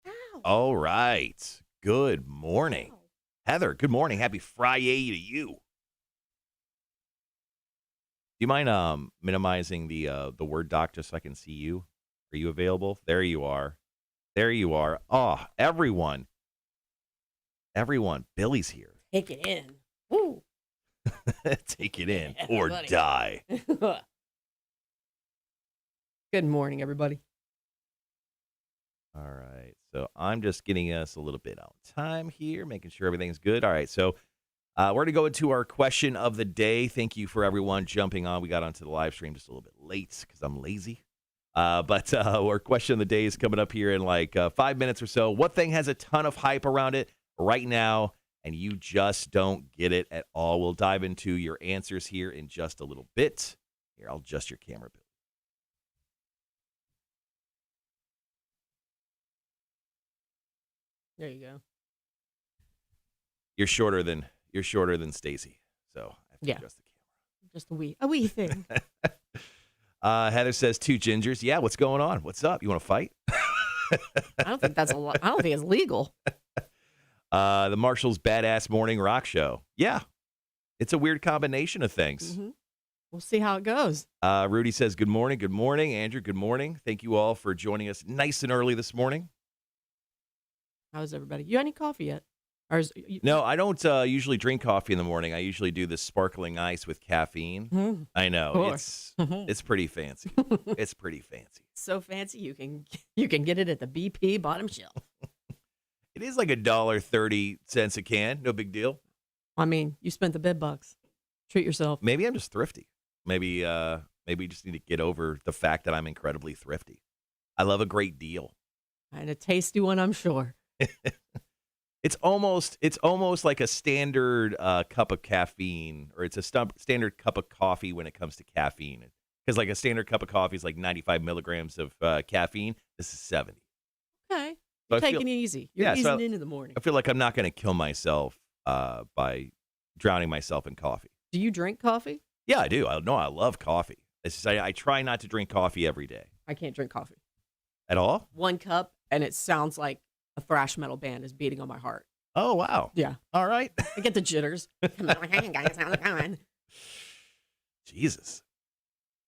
Ow. All right. Good morning. Ow. Heather, good morning. Happy Friday to you. Do you mind minimizing the Word doc just so I can see you? Are you available? There you are. There you are. Oh, everyone. Everyone. Billy's here. Take it in. Woo. Take it in Yeah, or buddy. die. Good morning, everybody. All right. So I'm just getting us a little bit on time here, making sure everything's good. All right. So we're going to go into our question of the day. Thank you for everyone jumping on. We got onto the live stream just a little bit late because I'm lazy. But our question of the day is coming up here in like 5 minutes or so. What thing has a ton of hype around it right now, and you just don't get it at all? We'll dive into your answers here in just a little bit. Here, I'll adjust your camera, Bill. There you go. You're shorter than Stacy, so I have to Yeah. adjust the camera. Just a wee thing. Heather says 2 gingers. Yeah, what's going on? What's up? You want to fight? I don't think that's a lot. I don't think it's legal. The Marshall's Badass Morning Rock Show. Yeah, it's a weird combination of things. Mm-hmm. We'll see how it goes. Rudy says good morning. Good morning, Andrew. Good morning. Thank you all for joining us nice and early this morning. How's everybody? You got any coffee yet? Or No, I don't usually drink coffee in the morning. I usually do this sparkling ice with caffeine. I know it's pretty fancy. It's pretty fancy. So fancy you can get it at the BP bottom shelf. It is like $1.30 a can. No big deal. I mean, you spent the big bucks. Treat yourself. Maybe I'm just thrifty. Maybe we just need to get over the fact that I'm incredibly thrifty. I love a great deal. And a tasty one, I'm sure. It's almost like a standard cup of caffeine, or it's a standard cup of coffee when it comes to caffeine. Because like a standard cup of coffee is like 95 milligrams of caffeine. This is 70. Okay. So You're taking it easy. You're easing into the morning. I feel like I'm not going to kill myself by drowning myself in coffee. Do you drink coffee? Yeah, I do. I love coffee. It's just, I try not to drink coffee every day. I can't drink coffee. At all? 1 cup, and it sounds like a thrash metal band is beating on my heart. Oh, wow. Yeah. All right. I get the jitters. Come on, hey guys, how's it going? Jesus.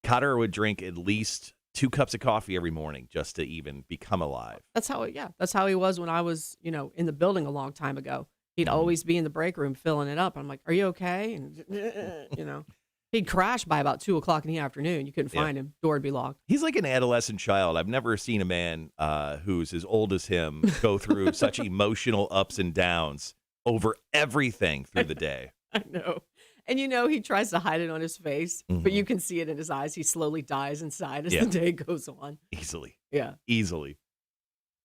Cotter would drink at least 2 cups of coffee every morning just to even become alive. That's how he was when I was, in the building a long time ago. He'd always be in the break room filling it up. I'm like, are you okay? And, he'd crash by about 2:00 in the afternoon. You couldn't find him. Door would be locked. He's like an adolescent child. I've never seen a man who's as old as him go through such emotional ups and downs over everything through the day. I know. And he tries to hide it on his face, but you can see it in his eyes. He slowly dies inside as the day goes on. Easily. Yeah. Easily.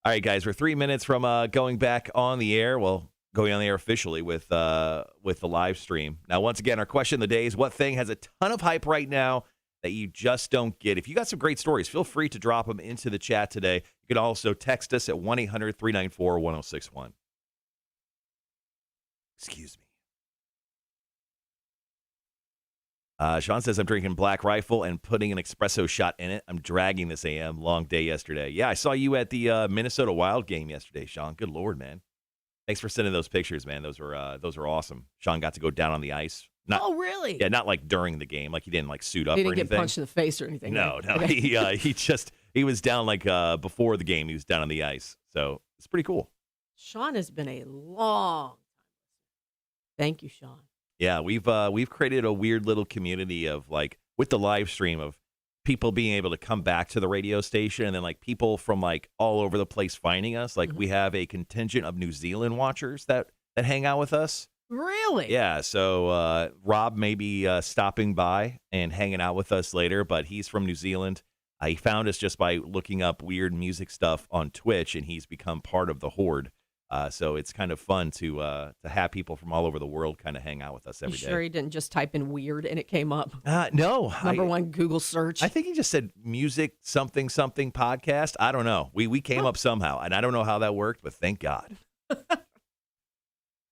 All right, guys, we're 3 minutes from going back on the air. Well, going on the air officially with the live stream. Now, once again, our question of the day is, what thing has a ton of hype right now that you just don't get? If you got some great stories, feel free to drop them into the chat today. You can also text us at 1-800-394-1061. Excuse me. Sean says, I'm drinking Black Rifle and putting an espresso shot in it. I'm dragging this AM. Long day yesterday. Yeah, I saw you at the Minnesota Wild game yesterday, Sean. Good Lord, man. Thanks for sending those pictures, man. Those were awesome. Sean got to go down on the ice. Oh, really? Yeah, not like during the game. Like he didn't like suit up or anything. He didn't get punched in the face or anything. No. He was down like before the game. He was down on the ice. So it's pretty cool. Sean has been a long time. Thank you, Sean. Yeah, we've created a weird little community of like with the live stream of people being able to come back to the radio station, and then like people from like all over the place finding us. Like we have a contingent of New Zealand watchers that hang out with us. Really? Yeah. So Rob may be stopping by and hanging out with us later, but he's from New Zealand. He found us just by looking up weird music stuff on Twitch, and he's become part of the horde. So it's kind of fun to have people from all over the world kind of hang out with us every day. Sure he didn't just type in weird and it came up? No. Number one Google search. I think he just said music something podcast. I don't know. We came up somehow, and I don't know how that worked, but thank God.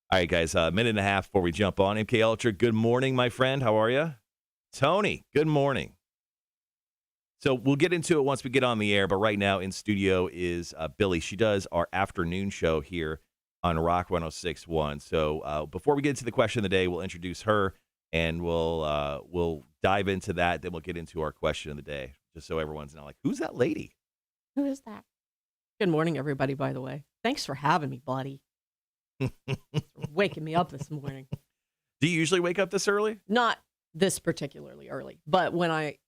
All right, guys, a minute and a half before we jump on. MK Ultra, good morning, my friend. How are you? Tony, good morning. So we'll get into it once we get on the air. But right now in studio is Billie. She does our afternoon show here on Rock 106.1. So before we get into the question of the day, we'll introduce her and we'll dive into that. Then we'll get into our question of the day, just so everyone's not like, who's that lady? Who is that? Good morning, everybody, by the way. Thanks for having me, buddy. Waking me up this morning. Do you usually wake up this early? Not this particularly early, but when I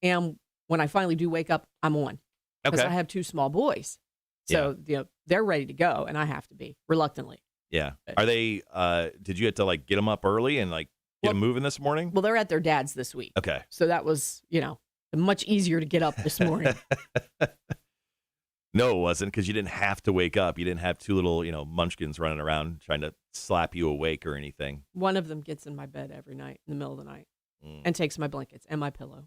finally do wake up, I'm on. Because I have two small boys. So they're ready to go, and I have to be, reluctantly. Yeah. Are they, did you have to like get them up early and like get them moving this morning? Well, they're at their dad's this week. Okay. So that was, much easier to get up this morning. No, it wasn't, because you didn't have to wake up. You didn't have two little, munchkins running around trying to slap you awake or anything. One of them gets in my bed every night in the middle of the night and takes my blankets and my pillow.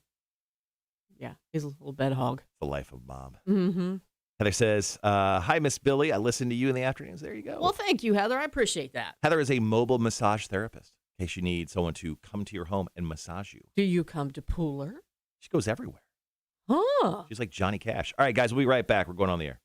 Yeah, he's a little bed hog. The life of mom. Mm-hmm. Heather says, hi, Miss Billie. I listen to you in the afternoons. There you go. Well, thank you, Heather. I appreciate that. Heather is a mobile massage therapist in case you need someone to come to your home and massage you. Do you come to Pooler? She goes everywhere. Huh. She's like Johnny Cash. All right, guys, we'll be right back. We're going on the air.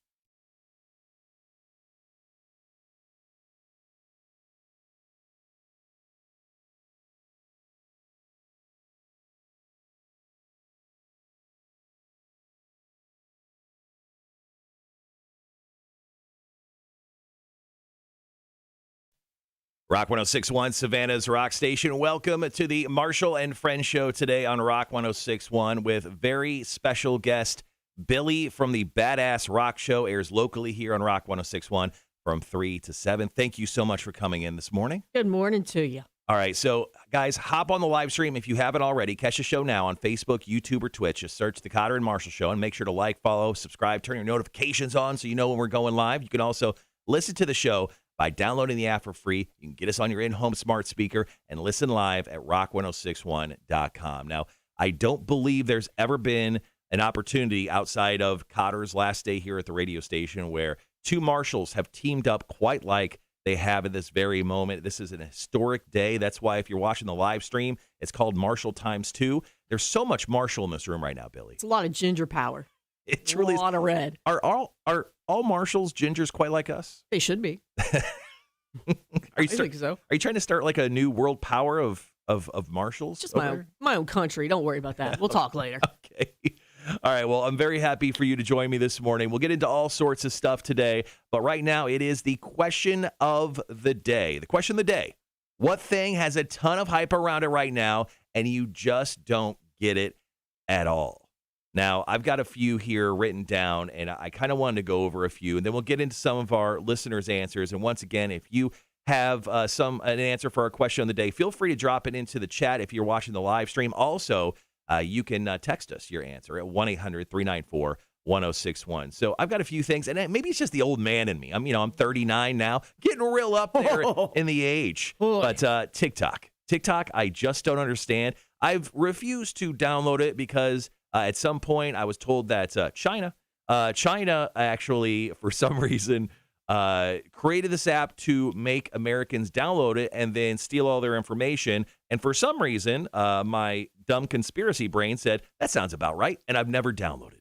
Rock 106.1, Savannah's Rock Station. Welcome to the Marshall and Friends show today on Rock 106.1 with very special guest Billie from the Badass Rock Show. Airs locally here on Rock 106.1 from 3 to 7. Thank you so much for coming in this morning. Good morning to you. All right, so guys, hop on the live stream if you haven't already. Catch the show now on Facebook, YouTube, or Twitch. Just search the Cotter and Marshall Show and make sure to like, follow, subscribe, turn your notifications on so you know when we're going live. You can also listen to the show by downloading the app for free. You can get us on your in-home smart speaker and listen live at rock1061.com. Now, I don't believe there's ever been an opportunity outside of Cotter's last day here at the radio station where two Marshalls have teamed up quite like they have at this very moment. This is an historic day. That's why if you're watching the live stream, it's called Marshall times 2. There's so much Marshall in this room right now, Billie. It's a lot of ginger power. It's really a lot of red. Are all Marshalls gingers quite like us? They should be. I think so. Are you trying to start like a new world power of Marshalls? Just my own country. Don't worry about that. We'll talk later. Okay. All right. Well, I'm very happy for you to join me this morning. We'll get into all sorts of stuff today, but right now it is the question of the day. The question of the day: what thing has a ton of hype around it right now, and you just don't get it at all? Now, I've got a few here written down, and I kind of wanted to go over a few, and then we'll get into some of our listeners' answers. And once again, if you have an answer for our question of the day, feel free to drop it into the chat if you're watching the live stream. Also, you can text us your answer at 1-800-394-1061. So I've got a few things, and maybe it's just the old man in me. I'm 39 now, getting real up there in the age. But TikTok, I just don't understand. I've refused to download it because at some point, I was told that China actually, for some reason, created this app to make Americans download it and then steal all their information. And for some reason, my dumb conspiracy brain said, that sounds about right, and I've never downloaded.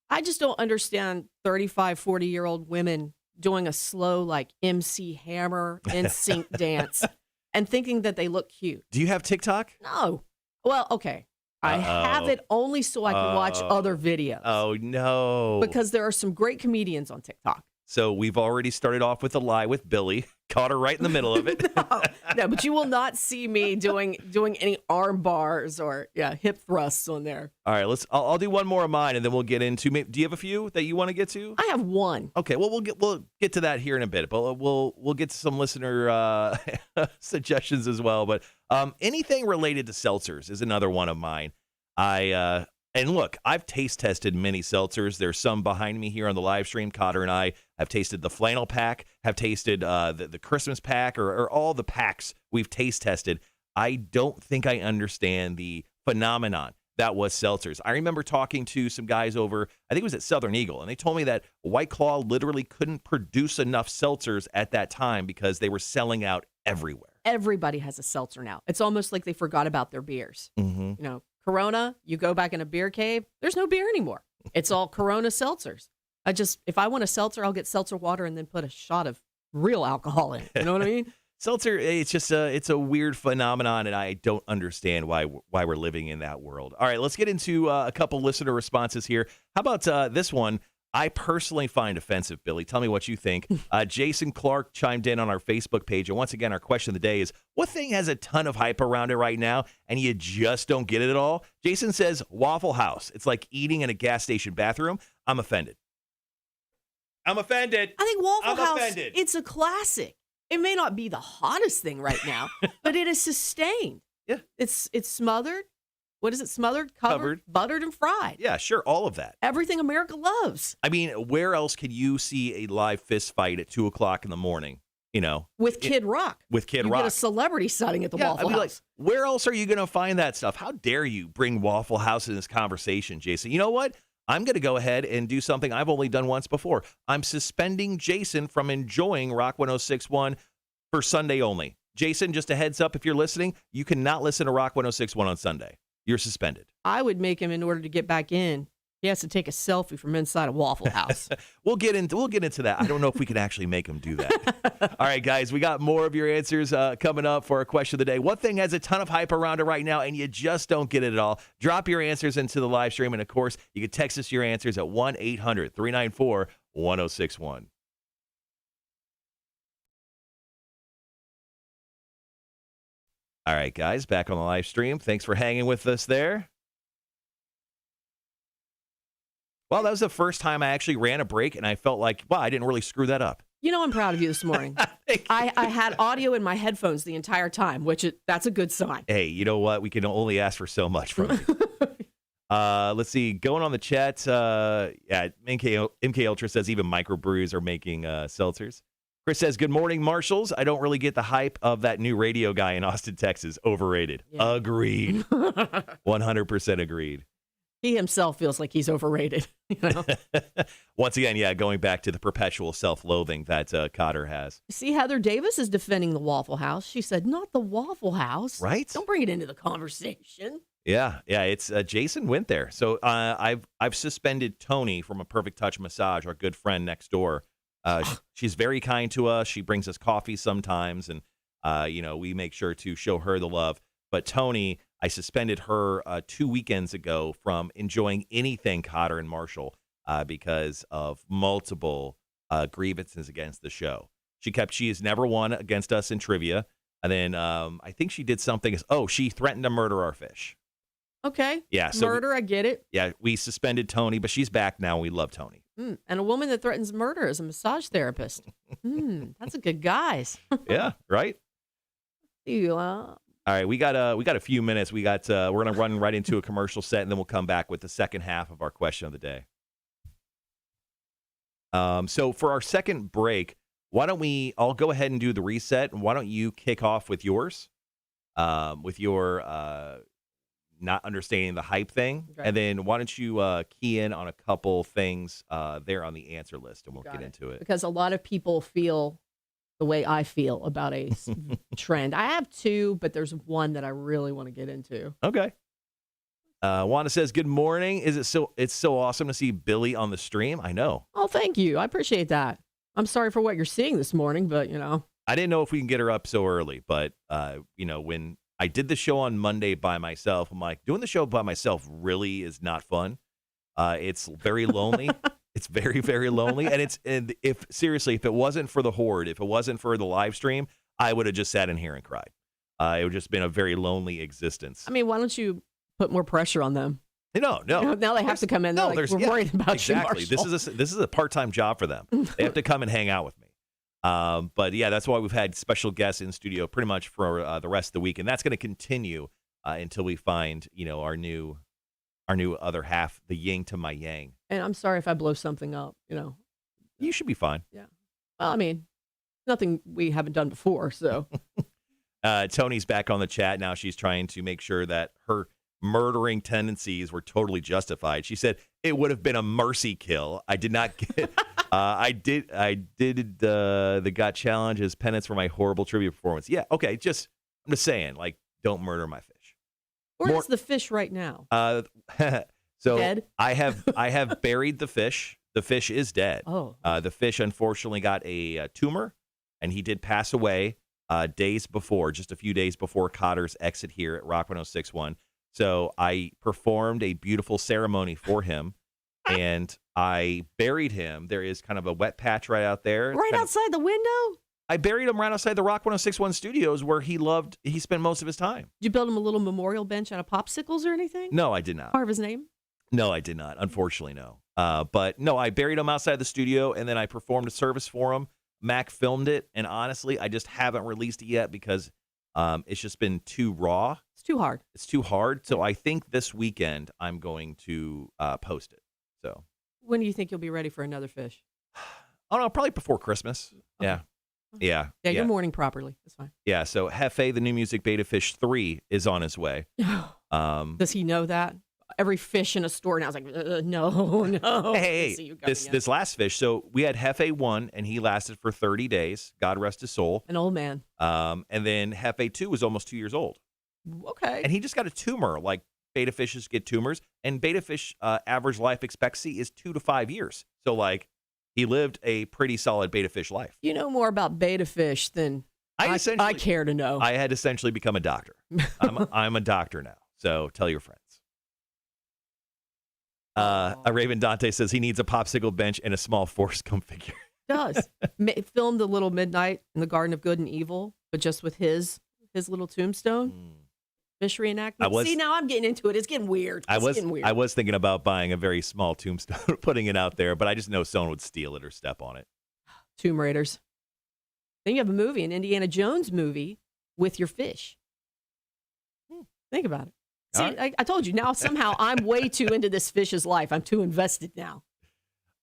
I just don't understand 35, 40-year-old women doing a slow, like, MC Hammer NSYNC dance and thinking that they look cute. Do you have TikTok? No. Well, okay. I have it only so I can watch other videos. Oh, no. Because there are some great comedians on TikTok. So we've already started off with a lie with Billie. Caught her right in the middle of it. No, but you will not see me doing any arm bars or hip thrusts on there. All right, I'll do one more of mine, and then we'll get into. Do you have a few that you want to get to? I have one. Okay, well we'll get to that here in a bit, but we'll get to some listener suggestions as well. But anything related to seltzers is another one of mine. And look, I've taste tested many seltzers. There's some behind me here on the live stream. Cotter and I have tasted the flannel pack, have tasted the Christmas pack, or all the packs we've taste tested. I don't think I understand the phenomenon that was seltzers. I remember talking to some guys over, I think it was at Southern Eagle, and they told me that White Claw literally couldn't produce enough seltzers at that time because they were selling out everywhere. Everybody has a seltzer now. It's almost like they forgot about their beers. Mm-hmm. Corona, you go back in a beer cave, there's no beer anymore. It's all Corona seltzers. If I want a seltzer, I'll get seltzer water and then put a shot of real alcohol in it. You know what I mean? Seltzer, it's just it's a weird phenomenon, and I don't understand why we're living in that world. All right, let's get into a couple listener responses here. How about this one? I personally find offensive, Billy. Tell me what you think. Jason Clark chimed in on our Facebook page, and once again, our question of the day is, what thing has a ton of hype around it right now, and you just don't get it at all? Jason says, Waffle House. It's like eating in a gas station bathroom. I'm offended. I'm offended. I think Waffle I'm House, offended. it's a classic. It may not be the hottest thing right now, but it is sustained. Yeah. It's smothered. What is it? Smothered, covered, buttered, and fried. Yeah, sure, all of that. Everything America loves. I mean, where else can you see a live fist fight at 2 o'clock in the morning? You know, with Kid Rock. With Kid you Rock. You get a celebrity sighting at the Waffle House. Like, where else are you going to find that stuff? How dare you bring Waffle House in this conversation, Jason? You know what? I'm going to go ahead and do something I've only done once before. I'm suspending Jason from enjoying Rock 106.1 for Sunday only. Jason, just a heads up, if you're listening, you cannot listen to Rock 106.1 on Sunday. You're suspended. I would make him, in order to get back in, he has to take a selfie from inside a Waffle House. We'll get into that. I don't know if we can actually make him do that. All right, guys, we got more of your answers coming up for our question of the day. What thing has a ton of hype around it right now, and you just don't get it at all? Drop your answers into the live stream, and of course, you can text us your answers at 1-800-394-1061. All right, guys, back on the live stream. Thanks for hanging with us there. Well, that was the first time I actually ran a break, and I felt like, wow, I didn't really screw that up. You know, I'm proud of you this morning. I had audio in my headphones the entire time, that's a good sign. Hey, you know what? We can only ask for so much from you. Let's see. Going on the chat, MK Ultra says even microbrews are making seltzers. Chris says, good morning, Marshalls. I don't really get the hype of that new radio guy in Austin, Texas. Overrated. Yeah. Agreed. 100% agreed. He himself feels like he's overrated. You know? Once again, going back to the perpetual self-loathing that Cotter has. See, Heather Davis is defending the Waffle House. She said, not the Waffle House. Right? Don't bring it into the conversation. Yeah. It's Jason went there. So I've suspended Tony from a Perfect Touch Massage, our good friend next door. She's very kind to us. She brings us coffee sometimes, and we make sure to show her the love. But Tony, I suspended her 2 weekends ago from enjoying anything Cotter and Marshall because of multiple grievances against the show. She has never won against us in trivia. And then I think she did something. She threatened to murder our fish. Okay. Yeah. So murder, I get it. Yeah, we suspended Tony, but she's back now. We love Tony. And a woman that threatens murder is a massage therapist. That's a good guys. Yeah, right? All right, we got a few minutes. We're gonna run right into a commercial set, and then we'll come back with the second half of our question of the day. So for our second break, why don't I'll go ahead and do the reset, and why don't you kick off with yours, with your not understanding the hype thing, okay. And then why don't you key in on a couple things there on the answer list, and we'll get into it. Because a lot of people feel the way I feel about a trend. I have two, but there's one that I really want to get into. Okay. Wanda says, good morning. It's so awesome to see Billy on the stream. I know. Oh, thank you. I appreciate that. I'm sorry for what you're seeing this morning, but I didn't know if we can get her up so early, but when I did the show on Monday by myself, I'm like, doing the show by myself really is not fun. It's very lonely. It's very, very lonely. And if it wasn't for the horde, if it wasn't for the live stream, I would have just sat in here and cried. It would just been a very lonely existence. I mean, why don't you put more pressure on them? No. Now they have to come in. They're like, we're worried about you, Marshall. This is a part-time job for them. They have to come and hang out with me. But yeah, that's why we've had special guests in studio pretty much for the rest of the week, and that's going to continue until we find our new other half, the yin to my yang. And I'm sorry if I blow something up. You should be fine. Yeah. Well, I mean, nothing we haven't done before. So Tony's back on the chat now. She's trying to make sure that her murdering tendencies were totally justified. She said it would have been a mercy kill. I did not get. I did the got challenge as penance for my horrible trivia performance. Yeah, okay. I'm just saying, like, don't murder my fish. Where is the fish right now? So Dead? I have buried the fish. The fish is dead. Oh. The fish unfortunately got a tumor, and he did pass away just a few days before Cotter's exit here at Rock 106.1. So I performed a beautiful ceremony for him, and I buried him. There is kind of a wet patch right out there. Right outside the window? I buried him right outside the Rock 106.1 studios where he spent most of his time. Did you build him a little memorial bench out of popsicles or anything? No, I did not. Carve his name? No, I did not. Unfortunately, no. But no, I buried him outside the studio, and then I performed a service for him. Mac filmed it, and honestly, I just haven't released it yet because it's just been too raw. It's too hard. It's too hard. So I think this weekend I'm going to post it. So when do you think you'll be ready for another fish? I don't know, probably before Christmas. Okay. Yeah. Yeah. Yeah, you're mourning properly. That's fine. Yeah. So Hefe, the new music Beta Fish 3 is on his way. Does he know that? Every fish in a store now is like, no. Hey, this last fish. So we had Hefe 1, and he lasted for 30 days. God rest his soul. An old man. And then Hefe 2 was almost 2 years old. Okay. And he just got a tumor. Like beta fishes get tumors, and beta fish average life expectancy is 2 to 5 years. So like he lived a pretty solid beta fish life. You know more about beta fish than I care to know. I had essentially become a doctor. I'm a doctor now. So tell your friends. A Raven Dante says he needs a popsicle bench and a small Forrest Gump figure. Does. Filmed a little Midnight in the Garden of Good and Evil, but just with his little tombstone. Fish reenactment. See, now I'm getting into it. It's getting weird. I was thinking about buying a very small tombstone, putting it out there, but I just know someone would steal it or step on it. Tomb Raiders. Then you have a movie, an Indiana Jones movie with your fish. Think about it. See, right. I told you, now somehow I'm way too into this fish's life. I'm too invested now.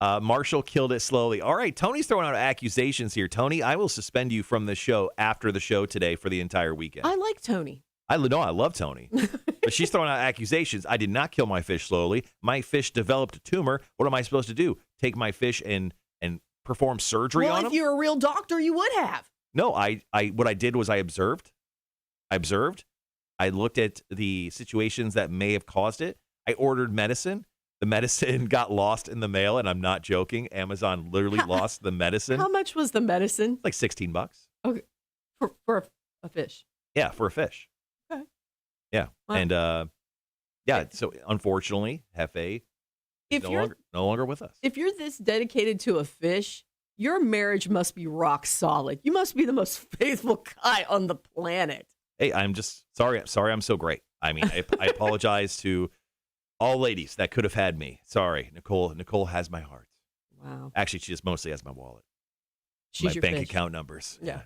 Marshall killed it slowly. All right, Tony's throwing out accusations here. Tony, I will suspend you from the show after the show today for the entire weekend. I like Tony. I love Tony. But she's throwing out accusations. I did not kill my fish slowly. My fish developed a tumor. What am I supposed to do? Take my fish and perform surgery on him? Well, if you're a real doctor, you would have. No, what I did was I observed. I looked at the situations that may have caused it. I ordered medicine. The medicine got lost in the mail, and I'm not joking. Amazon literally lost the medicine. How much was the medicine? Like $16. Okay, for a fish. Yeah, for a fish. Okay. Yeah, wow. And so unfortunately, Hefe is no longer with us. If you're this dedicated to a fish, your marriage must be rock solid. You must be the most faithful guy on the planet. Hey, I'm just sorry. I'm so great. I mean, I apologize to all ladies that could have had me. Sorry, Nicole. Nicole has my heart. Wow. Actually, she just mostly has my wallet. She's my your bank fish. account numbers. Yeah.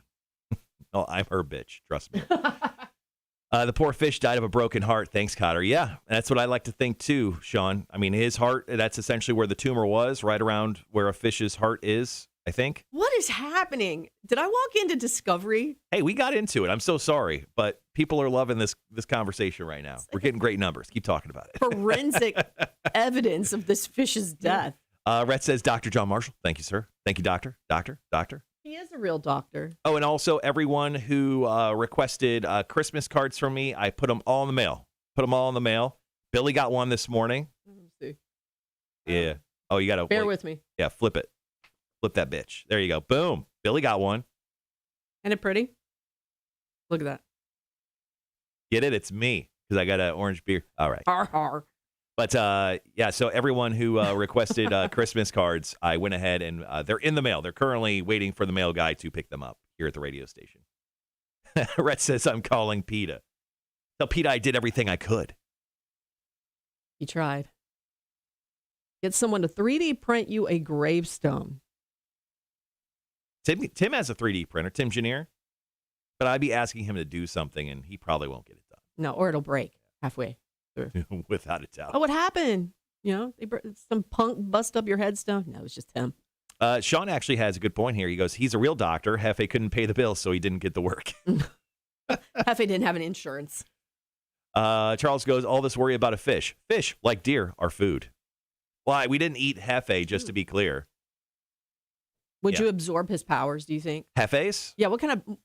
Oh, I'm her bitch. Trust me. The poor fish died of a broken heart. Thanks, Cotter. Yeah, that's what I like to think too, Sean. I mean, his heart, that's essentially where the tumor was, right around where a fish's heart is, I think. What is happening? Did I walk into Discovery? Hey, we got into it. I'm so sorry, but people are loving this conversation right now. We're getting great numbers. Keep talking about it. Forensic evidence of this fish's death. Rhett says, Dr. John Marshall. Thank you, sir. Thank you, doctor. Doctor. He is a real doctor. Oh, and also everyone who requested Christmas cards from me, I put them all in the mail. Billy got one this morning. Let me see. Yeah. Oh, you got to bear with me. Yeah, flip it. Flip that bitch. There you go. Boom. Billy got one. Isn't it pretty? Look at that. Get it? It's me because I got an orange beer. All right. Har, har. But yeah, so everyone who requested Christmas cards, I went ahead and they're in the mail. They're currently waiting for the mail guy to pick them up here at the radio station. Rhett says, I'm calling PETA. Tell PETA I did everything I could. He tried. Get someone to 3D print you a gravestone. Tim has a 3D printer, Tim Janier. But I'd be asking him to do something, and he probably won't get it done. No, or it'll break halfway. Without a doubt. Oh, what happened? You know, some punk bust up your headstone. No, it was just him. Sean actually has a good point here. He goes, he's a real doctor. Hefe couldn't pay the bill, so he didn't get the work. Hefe didn't have an insurance. Charles goes, all this worry about a fish. Fish, like deer, are food. Why? We didn't eat Hefe, just to be clear. Would you absorb his powers, do you think? Hefes? Yeah, what kind of,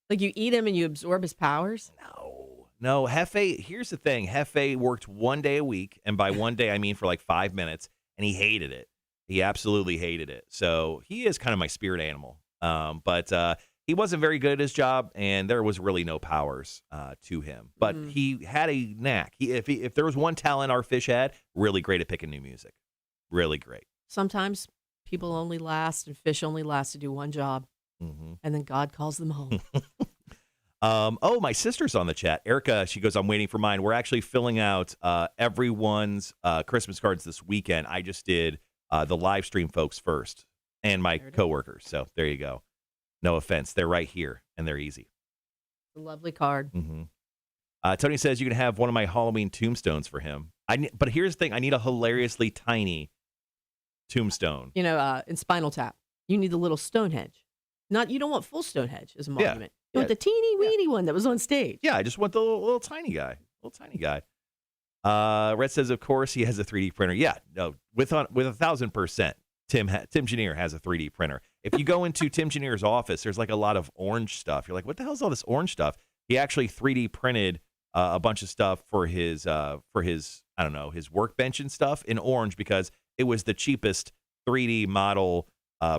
like you eat him and you absorb his powers? No, Hefe, here's the thing. Hefe worked 1 day a week, and by 1 day, I mean for like 5 minutes, and he hated it. He absolutely hated it. So he is kind of my spirit animal. But he wasn't very good at his job, and there was really no powers to him. But he had a knack. If there was one talent our fish had, really great at picking new music. Really great. Sometimes people only last and fish only last to do one job, and then God calls them home. Oh, my sister's on the chat. Erica, she goes, I'm waiting for mine. We're actually filling out everyone's Christmas cards this weekend. I just did the live stream folks first and my coworkers. So there you go. No offense. They're right here, and they're easy. A lovely card. Tony says you can have one of my Halloween tombstones for him. But here's the thing. I need a hilariously tiny tombstone. You know, in Spinal Tap, you need the little Stonehenge. You don't want full Stonehenge as a monument. You want the teeny weeny one that was on stage. Yeah, I just want the little tiny guy. Rhett says, of course, he has a 3D printer. Yeah, no, with 1,000%. Tim Janier has a 3D printer. If you go into Tim Janier's office, there's like a lot of orange stuff. You're like, what the hell is all this orange stuff? He actually 3D printed a bunch of stuff for his I don't know, his workbench and stuff in orange because it was the cheapest 3D model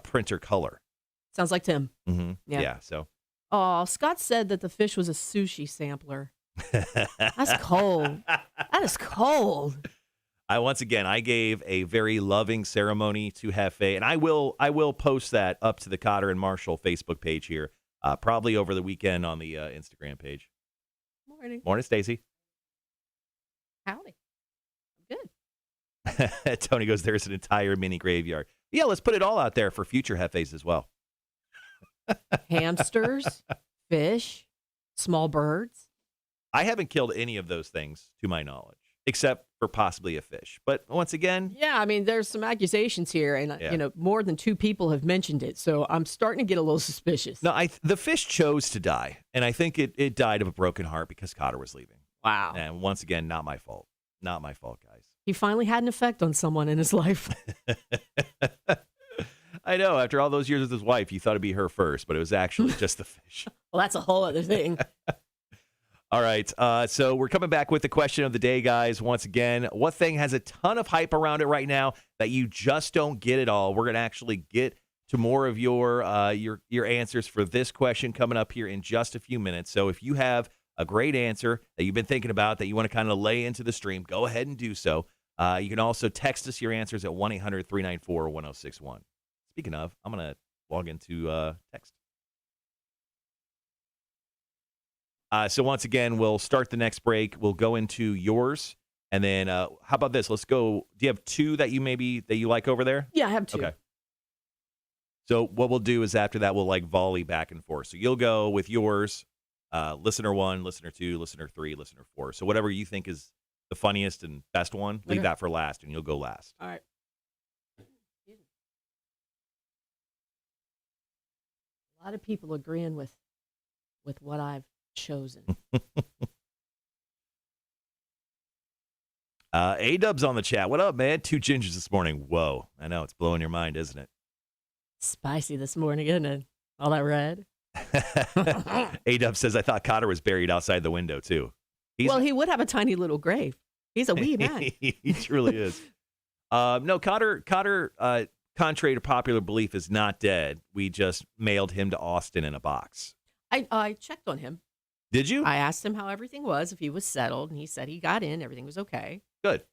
printer color. Sounds like Tim. Yeah. So. Oh, Scott said that the fish was a sushi sampler. That's cold. That is cold. Once again, I gave a very loving ceremony to Hefe, and I will post that up to the Cotter and Marshall Facebook page here, probably over the weekend on the Instagram page. Morning, Stacy. Howdy. I'm good. Tony goes, there's an entire mini graveyard. Yeah, let's put it all out there for future Hefes as well. Hamsters, fish, small birds. I haven't killed any of those things to my knowledge, except for possibly a fish. But once again, yeah, I mean, there's some accusations here, and more than 2 people have mentioned it, so I'm starting to get a little suspicious. No, the fish chose to die, and I think it died of a broken heart because Cotter was leaving. Wow. And once again, not my fault. Not my fault, guys. He finally had an effect on someone in his life. I know. After all those years with his wife, you thought it'd be her first, but it was actually just the fish. Well, that's a whole other thing. All right. So we're coming back with the question of the day, guys. Once again, what thing has a ton of hype around it right now that you just don't get it all? We're going to actually get to more of your answers for this question coming up here in just a few minutes. So if you have a great answer that you've been thinking about that you want to kind of lay into the stream, go ahead and do so. You can also text us your answers at 1-800-394-1061. Speaking of, I'm going to log into text. So once again, we'll start the next break. We'll go into yours. And then how about this? Let's go. Do you have 2 that you like over there? Yeah, I have 2. Okay. So what we'll do is after that, we'll like volley back and forth. So you'll go with yours, listener 1, listener 2, listener 3, listener 4. So whatever you think is the funniest and best one, leave that for last, and you'll go last. All right. A lot of people agreeing with what I've chosen. A-Dub's on the chat. What up, man? 2 gingers this morning. Whoa. I know. It's blowing your mind, isn't it? Spicy this morning, isn't it? All that red. A-Dub says, I thought Cotter was buried outside the window, too. He would have a tiny little grave. He's a wee man. He truly is. No, Cotter, contrary to popular belief, is not dead. We just mailed him to Austin in a box. I checked on him. Did you? I asked him how everything was, if he was settled, and he said he got in, everything was okay. Good.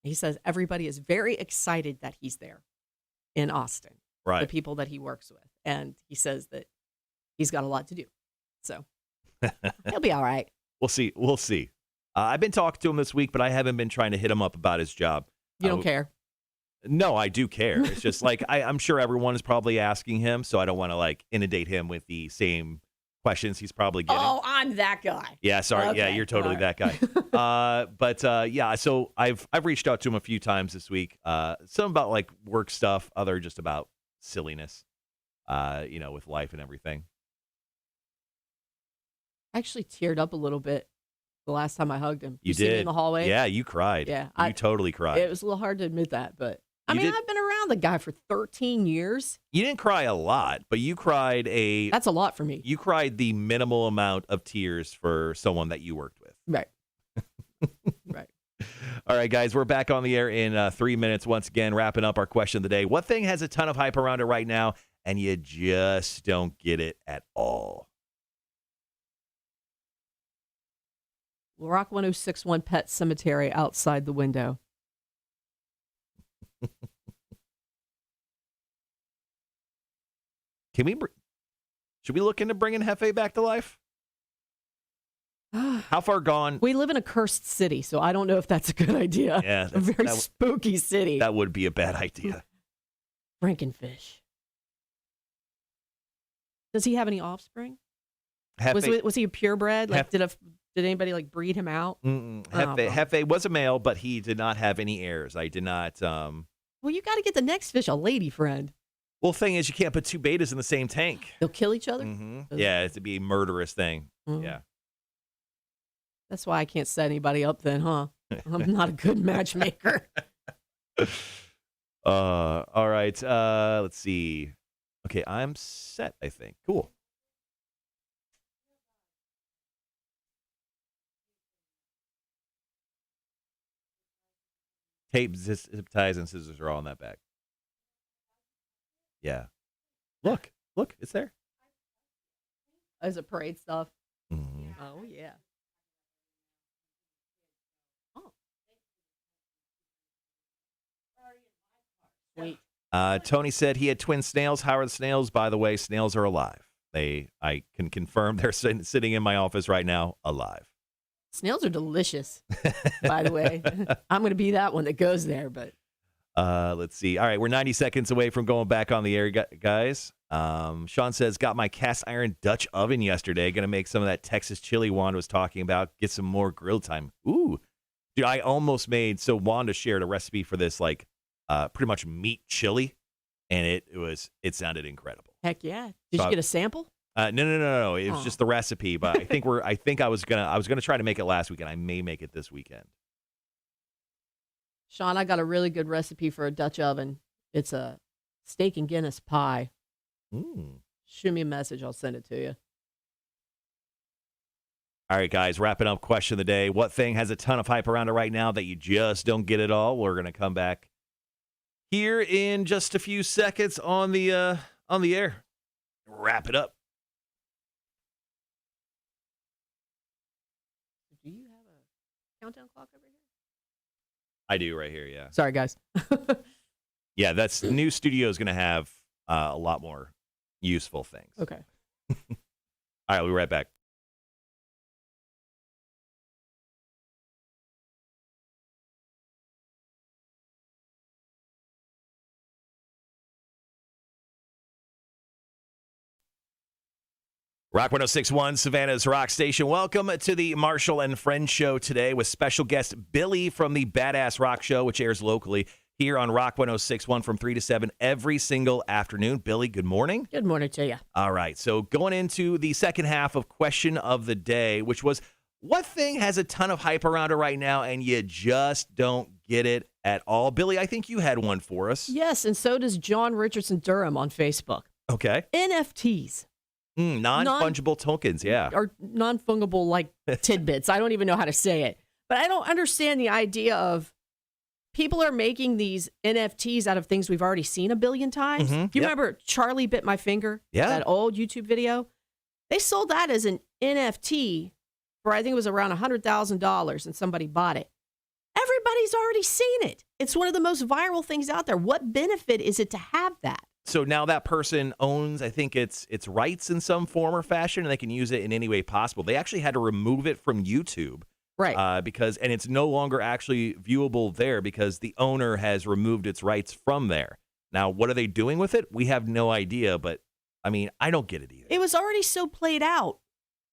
He says everybody is very excited that he's there in Austin. Right. The people that he works with. And he says that he's got a lot to do. So he'll be all right. We'll see. I've been talking to him this week, but I haven't been trying to hit him up about his job. You don't care? No, I do care. It's just like I'm sure everyone is probably asking him, so I don't want to like inundate him with the same questions he's probably getting. Oh, I'm that guy. Yeah, sorry. Okay. Yeah, you're totally that guy. Yeah, so I've reached out to him a few times this week. Some about like work stuff, other just about silliness, with life and everything. I actually teared up a little bit the last time I hugged him. You see did me in the hallway? Yeah, you cried. Yeah, you totally cried. It was a little hard to admit that, but I've been around the guy for 13 years. You didn't cry a lot, but you cried That's a lot for me. You cried the minimal amount of tears for someone that you worked with. Right. Right. All right, guys, we're back on the air in 3 minutes. Once again, wrapping up our question of the day. What thing has a ton of hype around it right now, and you just don't get it at all? Rock 1061 Pet Cemetery outside the window. Should we look into bringing Hefe back to life? How far gone? We live in a cursed city, so I don't know if that's a good idea. Yeah, a very spooky city. That would be a bad idea. Frankenfish. Does he have any offspring? Hefe, Was he a purebred? Like, did anybody like breed him out? Hefe was a male, but he did not have any heirs. I did not. Well, you got to get the next fish a lady friend. Well, thing is, you can't put two betas in the same tank. They'll kill each other. Yeah, it'd be a murderous thing. Mm-hmm. Yeah. That's why I can't set anybody up then, huh? I'm not a good matchmaker. All right. Let's see. Okay, I'm set, I think. Cool. Tape, zip ties, and scissors are all in that bag. Yeah. Look, it's there. As a parade stuff. Mm-hmm. Oh, yeah. Sweet. Tony said he had twin snails. How are the snails? By the way, snails are alive. I can confirm they're sitting in my office right now, alive. Snails are delicious, by the way. I'm going to be that one that goes there, but. Let's see. All right, we're 90 seconds away from going back on the air, guys. Sean says, got my cast iron Dutch oven yesterday. Going to make some of that Texas chili Wanda was talking about. Get some more grill time. Ooh. Dude, I almost made, so Wanda shared a recipe for this, like, pretty much meat chili, and it sounded incredible. Heck yeah! Did you get a sample? No. It was just the recipe, but I think I was gonna try to make it last weekend. I may make it this weekend. Sean, I got a really good recipe for a Dutch oven. It's a steak and Guinness pie. Shoot me a message. I'll send it to you. All right, guys, wrapping up question of the day. What thing has a ton of hype around it right now that you just don't get it all? We're gonna come back here in just a few seconds on the air. Wrap it up. Do you have a countdown clock over here? I do right here, yeah. Sorry, guys. Yeah, that's new studio is going to have a lot more useful things. Okay. All right, we'll be right back. Rock 1061, Savannah's Rock Station. Welcome to the Marshall and Friends show today with special guest Billy from the Badass Rock Show, which airs locally here on Rock 1061 from 3 to 7 every single afternoon. Billy, good morning. Good morning to you. All right, so going into the second half of question of the day, which was, what thing has a ton of hype around it right now and you just don't get it at all? Billy, I think you had one for us. Yes, and so does John Richardson Durham on Facebook. Okay. NFTs. Non-fungible tokens, yeah. Or non-fungible, like, tidbits. I don't even know how to say it. But I don't understand the idea of people are making these NFTs out of things we've already seen a billion times. Mm-hmm. Do you remember Charlie Bit My Finger? Yeah. That old YouTube video? They sold that as an NFT for, I think it was around $100,000, and somebody bought it. Everybody's already seen it. It's one of the most viral things out there. What benefit is it to have that? So now that person owns, I think it's rights in some form or fashion, and they can use it in any way possible. They actually had to remove it from YouTube. Right. Because it's no longer actually viewable there because the owner has removed its rights from there. Now, what are they doing with it? We have no idea, but I mean, I don't get it either. It was already so played out.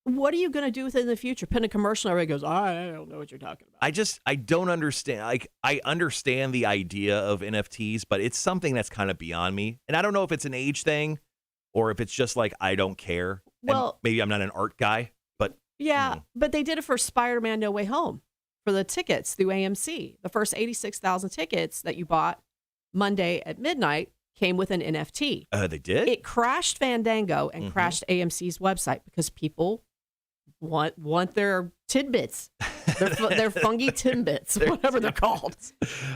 What are you going to do with it in the future? Put in a commercial, everybody goes, I don't know what you're talking about. I don't understand. Like, I understand the idea of NFTs, but it's something that's kind of beyond me. And I don't know if it's an age thing or if it's just like, I don't care. Well, and maybe I'm not an art guy, but. Yeah, but they did it for Spider-Man No Way Home for the tickets through AMC. The first 86,000 tickets that you bought Monday at midnight came with an NFT. They did? It crashed Fandango and crashed AMC's website because people want their tidbits. Their fungi timbits, whatever they're called.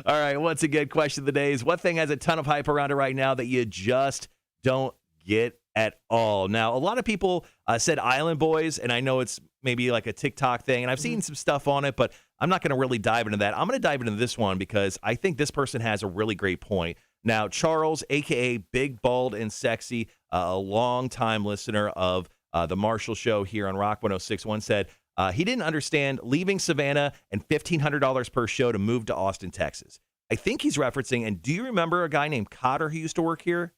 All right. Once again, question of the day is, what thing has a ton of hype around it right now that you just don't get at all? Now, a lot of people said Island Boys, and I know it's maybe like a TikTok thing, and I've seen some stuff on it, but I'm not going to really dive into that. I'm going to dive into this one because I think this person has a really great point. Now, Charles, a.k.a. Big, Bald, and Sexy, a longtime listener of the Marshall Show here on Rock 106.1, said he didn't understand leaving Savannah and $1,500 per show to move to Austin, Texas. I think he's referencing, and do you remember a guy named Cotter who used to work here?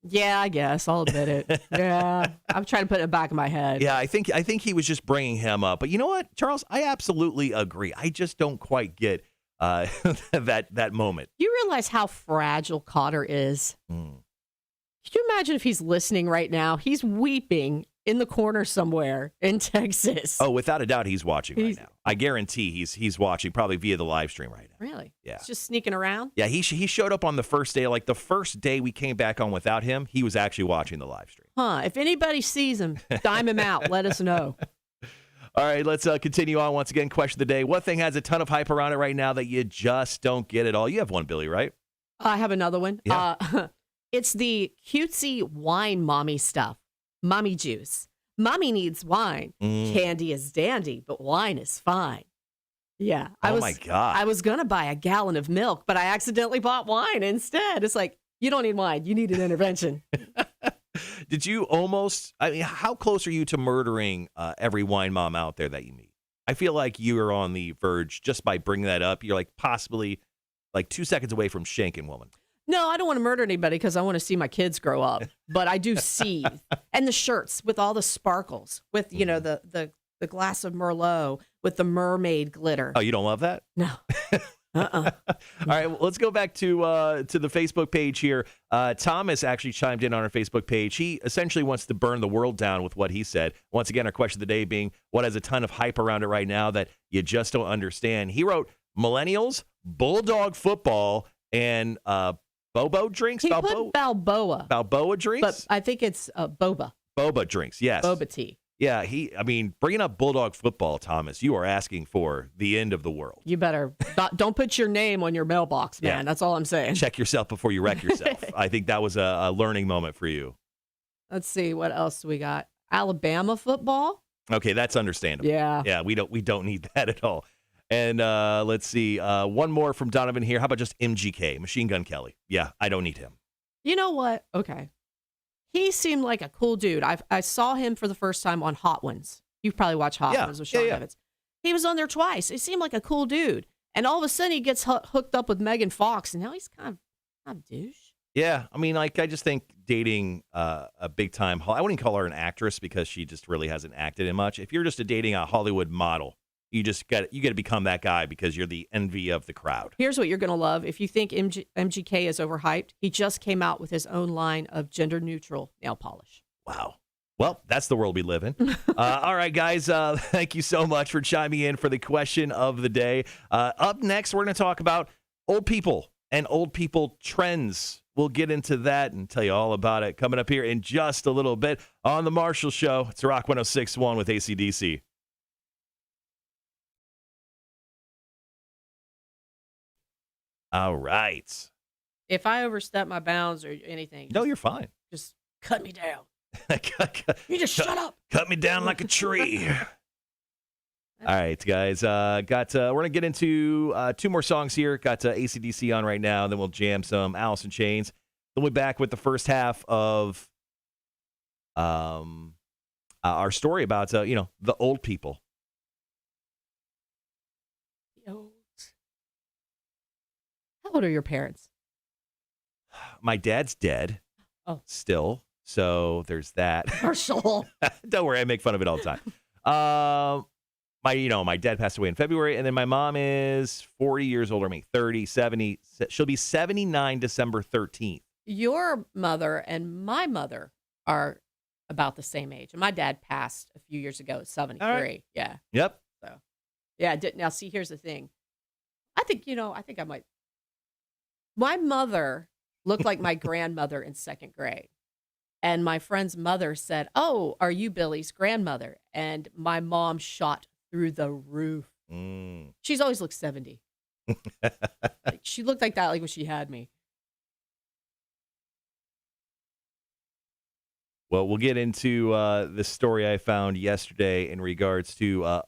Yeah, I guess. I'll admit it. Yeah. I'm trying to put it back in my head. Yeah, I think he was just bringing him up. But you know what, Charles? I absolutely agree. I just don't quite get that moment. You realize how fragile Cotter is? Could you imagine if he's listening right now? He's weeping in the corner somewhere in Texas. Oh, without a doubt, he's watching right now. I guarantee he's watching, probably via the live stream right now. Really? Yeah. He's just sneaking around? Yeah, he showed up on the first day. Like the first day we came back on without him, he was actually watching the live stream. Huh. If anybody sees him, dime him out. Let us know. All right, let's continue on. Once again, question of the day. What thing has a ton of hype around it right now that you just don't get at all? You have one, Billy, right? I have another one. Yeah. It's the cutesy wine mommy stuff. Mommy juice. Mommy needs wine. Candy is dandy, but wine is fine. Yeah. My God. I was going to buy a gallon of milk, but I accidentally bought wine instead. It's like, you don't need wine. You need an intervention. Did you how close are you to murdering every wine mom out there that you meet? I feel like you are on the verge just by bringing that up. You're like possibly like 2 seconds away from shanking woman. No, I don't want to murder anybody because I want to see my kids grow up. But I do see, and the shirts with all the sparkles, with the glass of Merlot with the mermaid glitter. Oh, you don't love that? No. All right, well, let's go back to the Facebook page here. Thomas actually chimed in on our Facebook page. He essentially wants to burn the world down with what he said. Once again, our question of the day being, what has a ton of hype around it right now that you just don't understand? He wrote millennials, bulldog football, and Bobo drinks? He put Balboa. Balboa drinks? But I think it's boba. Boba drinks, yes. Boba tea. Yeah, bringing up bulldog football, Thomas, you are asking for the end of the world. You better don't put your name on your mailbox, man. Yeah. That's all I'm saying. Check yourself before you wreck yourself. I think that was a learning moment for you. Let's see, what else do we got? Alabama football? Okay, that's understandable. Yeah. Yeah, we don't need that at all. And let's see, one more from Donovan here. How about just MGK, Machine Gun Kelly? Yeah, I don't need him. You know what? Okay. He seemed like a cool dude. I saw him for the first time on Hot Ones. You've probably watched Hot Ones with Sean Evans. He was on there twice. He seemed like a cool dude. And all of a sudden he gets hooked up with Megan Fox, and now he's kind of a douche. Yeah, I just think dating a big time, I wouldn't call her an actress because she just really hasn't acted in much. If you're just dating a Hollywood model, you got to become that guy because you're the envy of the crowd. Here's what you're going to love. If you think MGK is overhyped, he just came out with his own line of gender-neutral nail polish. Wow. Well, that's the world we live in. All right, guys, thank you so much for chiming in for the question of the day. Up next, we're going to talk about old people and old people trends. We'll get into that and tell you all about it coming up here in just a little bit on The Marshall Show. It's Rock 106.1 with AC/DC. All right. If I overstep my bounds or anything, No, you're fine. just cut me down. You just shut up. Cut me down like a tree. All right, guys. We're gonna get into two more songs here. Got AC/DC on right now. Then we'll jam some Alice in Chains. Then we'll be back with the first half of our story about the old people. How old are your parents? My dad's dead. Oh, still. So there's that. Marshall. Don't worry, I make fun of it all the time. My dad passed away in February, and then my mom is 40 years older than me, 30, 70. She'll be 79 December 13th. Your mother and my mother are about the same age. And my dad passed a few years ago at 73. Right. Yeah. Yep. So, yeah. Now, see, here's the thing. I think I might. My mother looked like my grandmother in second grade. And my friend's mother said, "Oh, are you Billie's grandmother?" And my mom shot through the roof. She's always looked 70. Like, she looked like that like when she had me. Well, we'll get into this story I found yesterday in regards to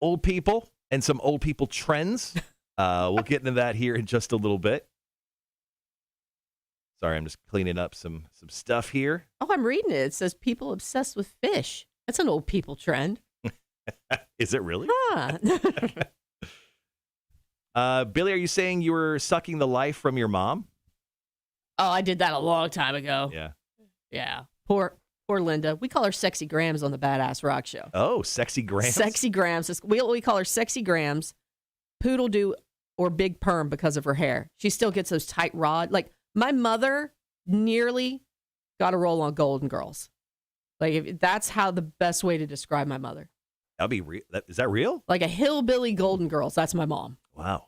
old people and some old people trends. We'll get into that here in just a little bit. Sorry, I'm just cleaning up some stuff here. Oh, I'm reading it. It says people obsessed with fish. That's an old people trend. Is it really? Huh. Billy, are you saying you were sucking the life from your mom? Oh, I did that a long time ago. Yeah. Yeah. Poor Linda. We call her Sexy Grams on the Badass Rock Show. Oh, Sexy Grams? Sexy Grams. We call her Sexy Grams, Poodle Doo, or Big Perm because of her hair. She still gets those tight rod. Like, my mother nearly got a role on Golden Girls. Like, that's how the best way to describe my mother. That'd be real. Is that real? Like a hillbilly Golden Girls. That's my mom. Wow.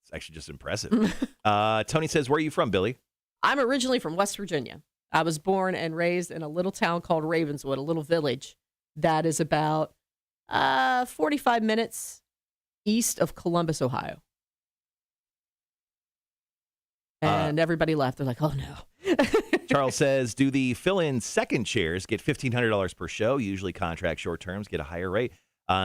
It's actually just impressive. Tony says, where are you from, Billy? I'm originally from West Virginia. I was born and raised in a little town called Ravenswood, a little village that is about 45 minutes east of Columbus, Ohio. And everybody left. They're like, oh, no. Charles says, do the fill-in second chairs get $1,500 per show? Usually contract short terms get a higher rate.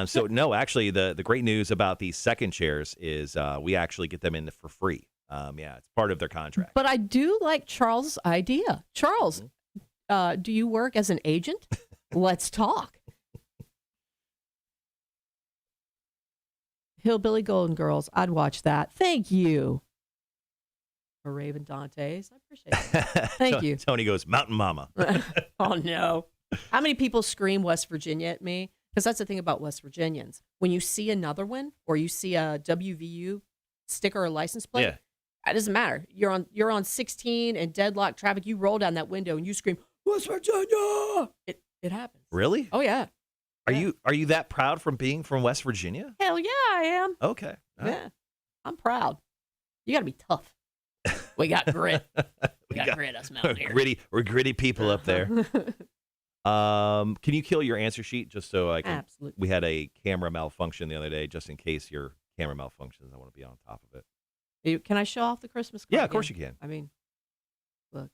So, no, actually, the great news about these second chairs is we actually get them in for free. Yeah, it's part of their contract. But I do like Charles' idea. Charles, do you work as an agent? Let's talk. Hillbilly Golden Girls. I'd watch that. Thank you. Or Raven Dantes. I appreciate it. Thank you. Tony goes, Mountain Mama. Oh, no. How many people scream West Virginia at me? Because that's the thing about West Virginians. When you see another one or you see a WVU sticker or license plate, Yeah. it doesn't matter. You're on 16 and deadlock traffic. You roll down that window and you scream, West Virginia. It happens. Really? Oh, yeah. Are you that proud from being from West Virginia? Hell yeah, I am. Okay. All right. Yeah. I'm proud. You got to be tough. We got grit. We got grit, us mountain here. We're gritty people up there. Can you kill your answer sheet just so I can? Absolutely. We had a camera malfunction the other day, just in case your camera malfunctions. I want to be on top of it. Can I show off the Christmas card? Yeah, of course again? you can. I mean, look.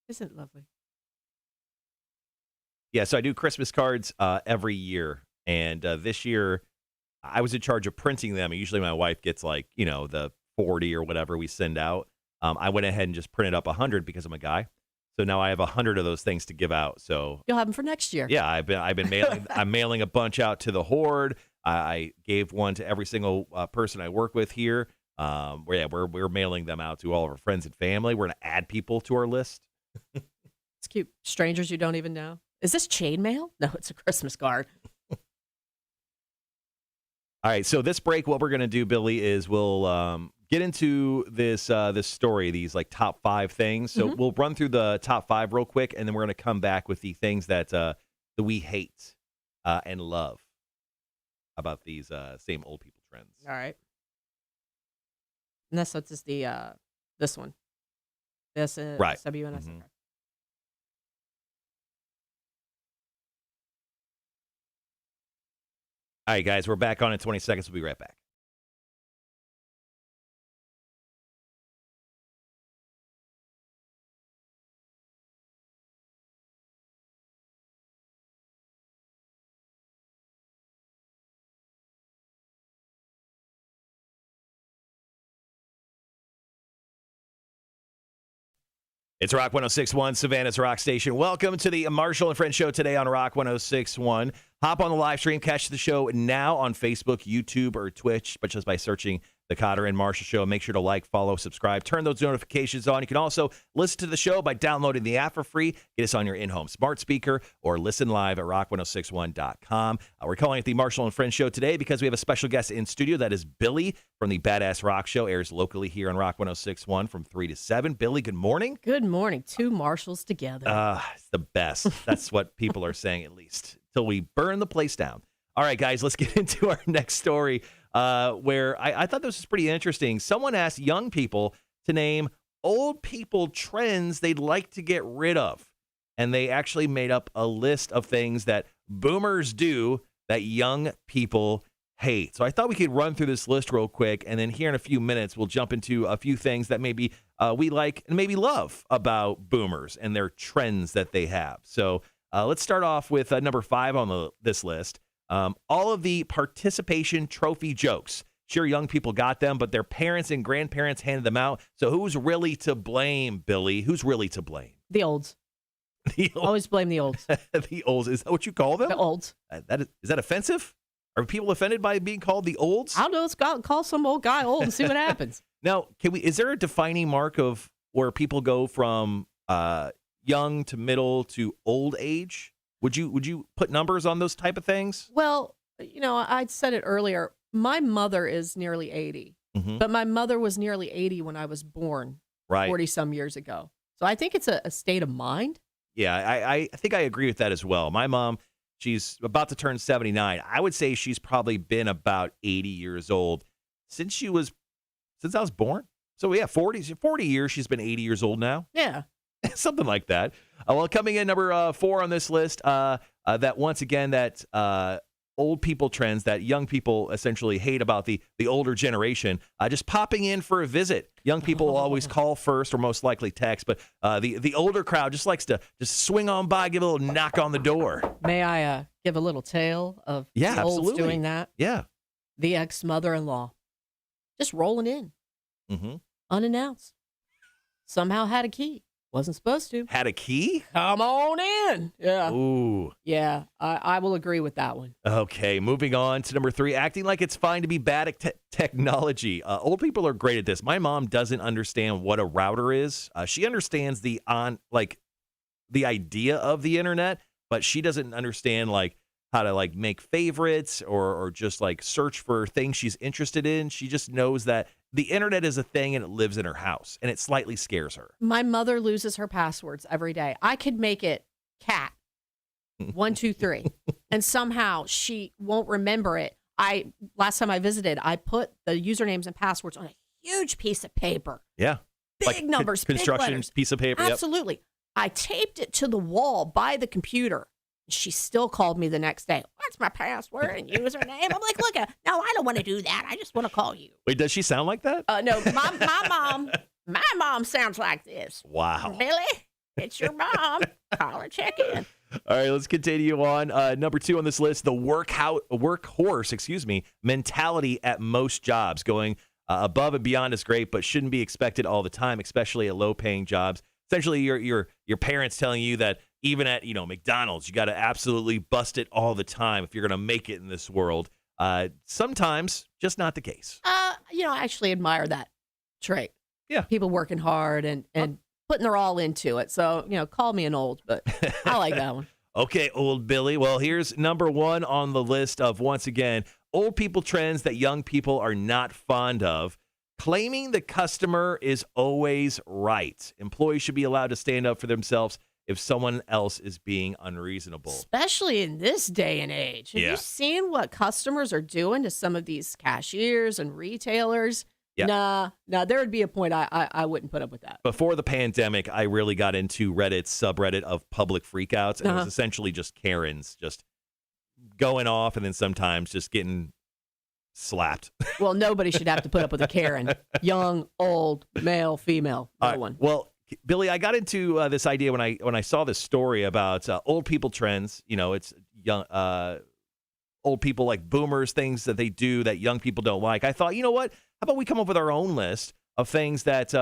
Isn't it lovely? Yeah, so I do Christmas cards every year, and this year I was in charge of printing them. Usually my wife gets the 40 or whatever we send out. I went ahead and just printed up 100 because I'm a guy. So now I have 100 of those things to give out. So You'll have them for next year. yeah, I've been mailing. I'm mailing a bunch out to the horde. I gave one to every single person I work with here. We're mailing them out to all of our friends and family. We're gonna add people to our list. It's cute. Strangers you don't even know. Is this chain mail? No, it's a Christmas card. All right, so this break, what we're going to do, Billy, is we'll get into this story, these like top 5 things. So we'll run through the top 5 real quick, and then we're going to come back with the things that we hate and love about these same old people trends. All right. And that's what is the this one. This Right. SWNS. Mhm. All right, guys, we're back on in 20 seconds. We'll be right back. It's Rock 106.1, Savannah's Rock Station. Welcome to the Marshall and Friends show today on Rock 106.1. Hop on the live stream, catch the show now on Facebook, YouTube, or Twitch, but just by searching the Cotter and Marshall Show. Make sure to like, follow, subscribe, turn those notifications on. You can also listen to the show by downloading the app for free. Get us on your in-home smart speaker or listen live at rock1061.com. We're calling it the Marshall and Friends show today because we have a special guest in studio. That is Billy from the Badass Rock Show. Airs locally here on Rock 106.1 from 3 to 7. Billy, good morning. Good morning. 2 Marshalls together. It's the best. That's what people are saying, at least, till we burn the place down. All right, guys, let's get into our next story where I thought this was pretty interesting. Someone asked young people to name old people trends they'd like to get rid of. And they actually made up a list of things that boomers do that young people hate. So I thought we could run through this list real quick, and then here in a few minutes, we'll jump into a few things that maybe we like and maybe love about boomers and their trends that they have. So let's start off with number 5 on this list. All of the participation trophy jokes. Sure, young people got them, but their parents and grandparents handed them out. So who's really to blame, Billy? Who's really to blame? The olds. Always blame the olds. The olds. Is that what you call them? The olds. Is that offensive? Are people offended by being called the olds? I don't know. Let's call some old guy old and see what happens. Now, is there a defining mark of where people go from young to middle to old age? Would you put numbers on those type of things? Well, I said it earlier. My mother is nearly 80, but my mother was nearly 80 when I was born, right, 40 some years ago. So I think it's a state of mind. Yeah, I think I agree with that as well. My mom, she's about to turn 79. I would say she's probably been about 80 years old since I was born. So yeah, 40 years. She's been 80 years old now. Yeah. Something like that. Well, coming in number 4 on this list, that once again, that old people trends that young people essentially hate about the older generation, just popping in for a visit. Young people will always call first or most likely text, but the older crowd just likes to just swing on by, give a little knock on the door. May I give a little tale of the olds absolutely doing that? Yeah. The ex-mother-in-law just rolling in, unannounced. Somehow had a key. Wasn't supposed to. Had a key? Come on in. Yeah. Ooh. Yeah, I will agree with that one. Okay, moving on to number 3, acting like it's fine to be bad at technology. Old people are great at this. My mom doesn't understand what a router is. She understands the idea of the internet, but she doesn't understand how to make favorites or just search for things she's interested in. She just knows that the internet is a thing and it lives in her house, and it slightly scares her. My mother loses her passwords every day. I could make it cat 1, 2, 3, and somehow she won't remember it. Last time I visited, I put the usernames and passwords on a huge piece of paper. Yeah. Big numbers, construction big letters. Piece of paper. Absolutely. Yep. I taped it to the wall by the computer. She still called me the next day. What's my password and username? I'm like, look, no, I don't want to do that. I just want to call you. Wait, does she sound like that? No, my mom sounds like this. Wow. Billy, it's your mom. Call her, check in. All right, let's continue on. Number 2 on this list, the workhorse, mentality at most jobs. Going above and beyond is great, but shouldn't be expected all the time, especially at low-paying jobs. Essentially, your parents telling you that even at McDonald's, you got to absolutely bust it all the time if you're going to make it in this world. Sometimes just not the case. I actually admire that trait. Yeah, people working hard and putting their all into it. So call me an old, but I like that one. Okay, old Billy. Well, here's number 1 on the list of, once again, old people trends that young people are not fond of. Claiming the customer is always right. Employees should be allowed to stand up for themselves if someone else is being unreasonable. Especially in this day and age. Have you seen what customers are doing to some of these cashiers and retailers? Yeah. Nah, there would be a point I wouldn't put up with that. Before the pandemic, I really got into Reddit's subreddit of public freakouts, and it was essentially just Karens just going off and then sometimes just getting slapped. Well, nobody should have to put up with a Karen. Young, old, male, female, no one. Well, Billy, I got into this idea when I saw this story about old people trends. It's young old people like boomers, things that they do that young people don't like. I thought, you know what? How about we come up with our own list of things that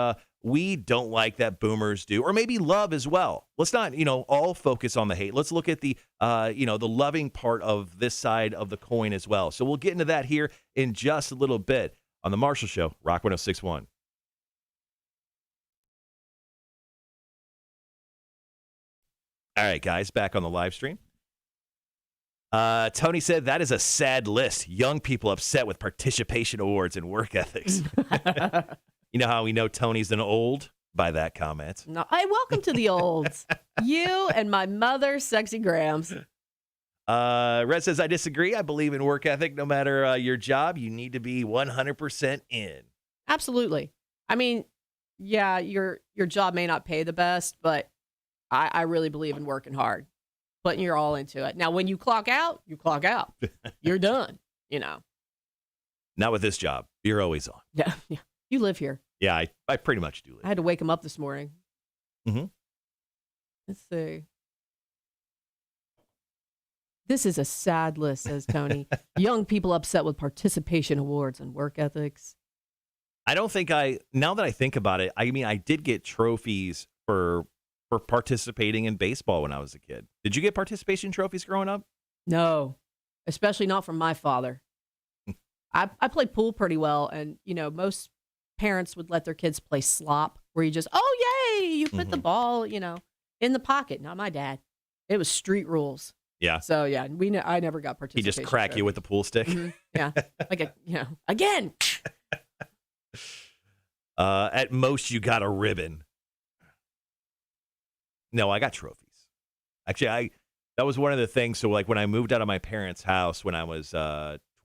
we don't like that boomers do, or maybe love as well. Let's not, all focus on the hate. Let's look at the, the loving part of this side of the coin as well. So we'll get into that here in just a little bit on the Marshall Show, Rock 106.1. All right, guys, back on the live stream. Tony said that is a sad list. Young people upset with participation awards and work ethics. You know how we know Tony's an old? By that comment. No, welcome to the olds. You and my mother, Sexy Grams. Red says, I disagree. I believe in work ethic. No matter your job, you need to be 100% in. Absolutely. I mean, yeah, your job may not pay the best, but I really believe in working hard, putting your all into it. Now, when you clock out, you clock out. You're done, you know. Not with this job. You're always on. Yeah, yeah. You live here. Yeah, I pretty much do live. I had to wake him up this morning. Mm-hmm. Let's see. This is a sad list, says Tony. Young people upset with participation awards and work ethics. I don't think now that I think about it, I mean, I did get trophies for participating in baseball when I was a kid. Did you get participation trophies growing up? No, especially not from my father. I played pool pretty well, and, most parents would let their kids play slop, where you just, oh, yay, you put the ball, in the pocket. Not my dad. It was street rules. Yeah. So, yeah, I never got He participation. just crack you with the pool stick? Mm-hmm. Yeah. Like, again. At most, you got a ribbon. No, I got trophies. Actually, that was one of the things. So, like, when I moved out of my parents' house when I was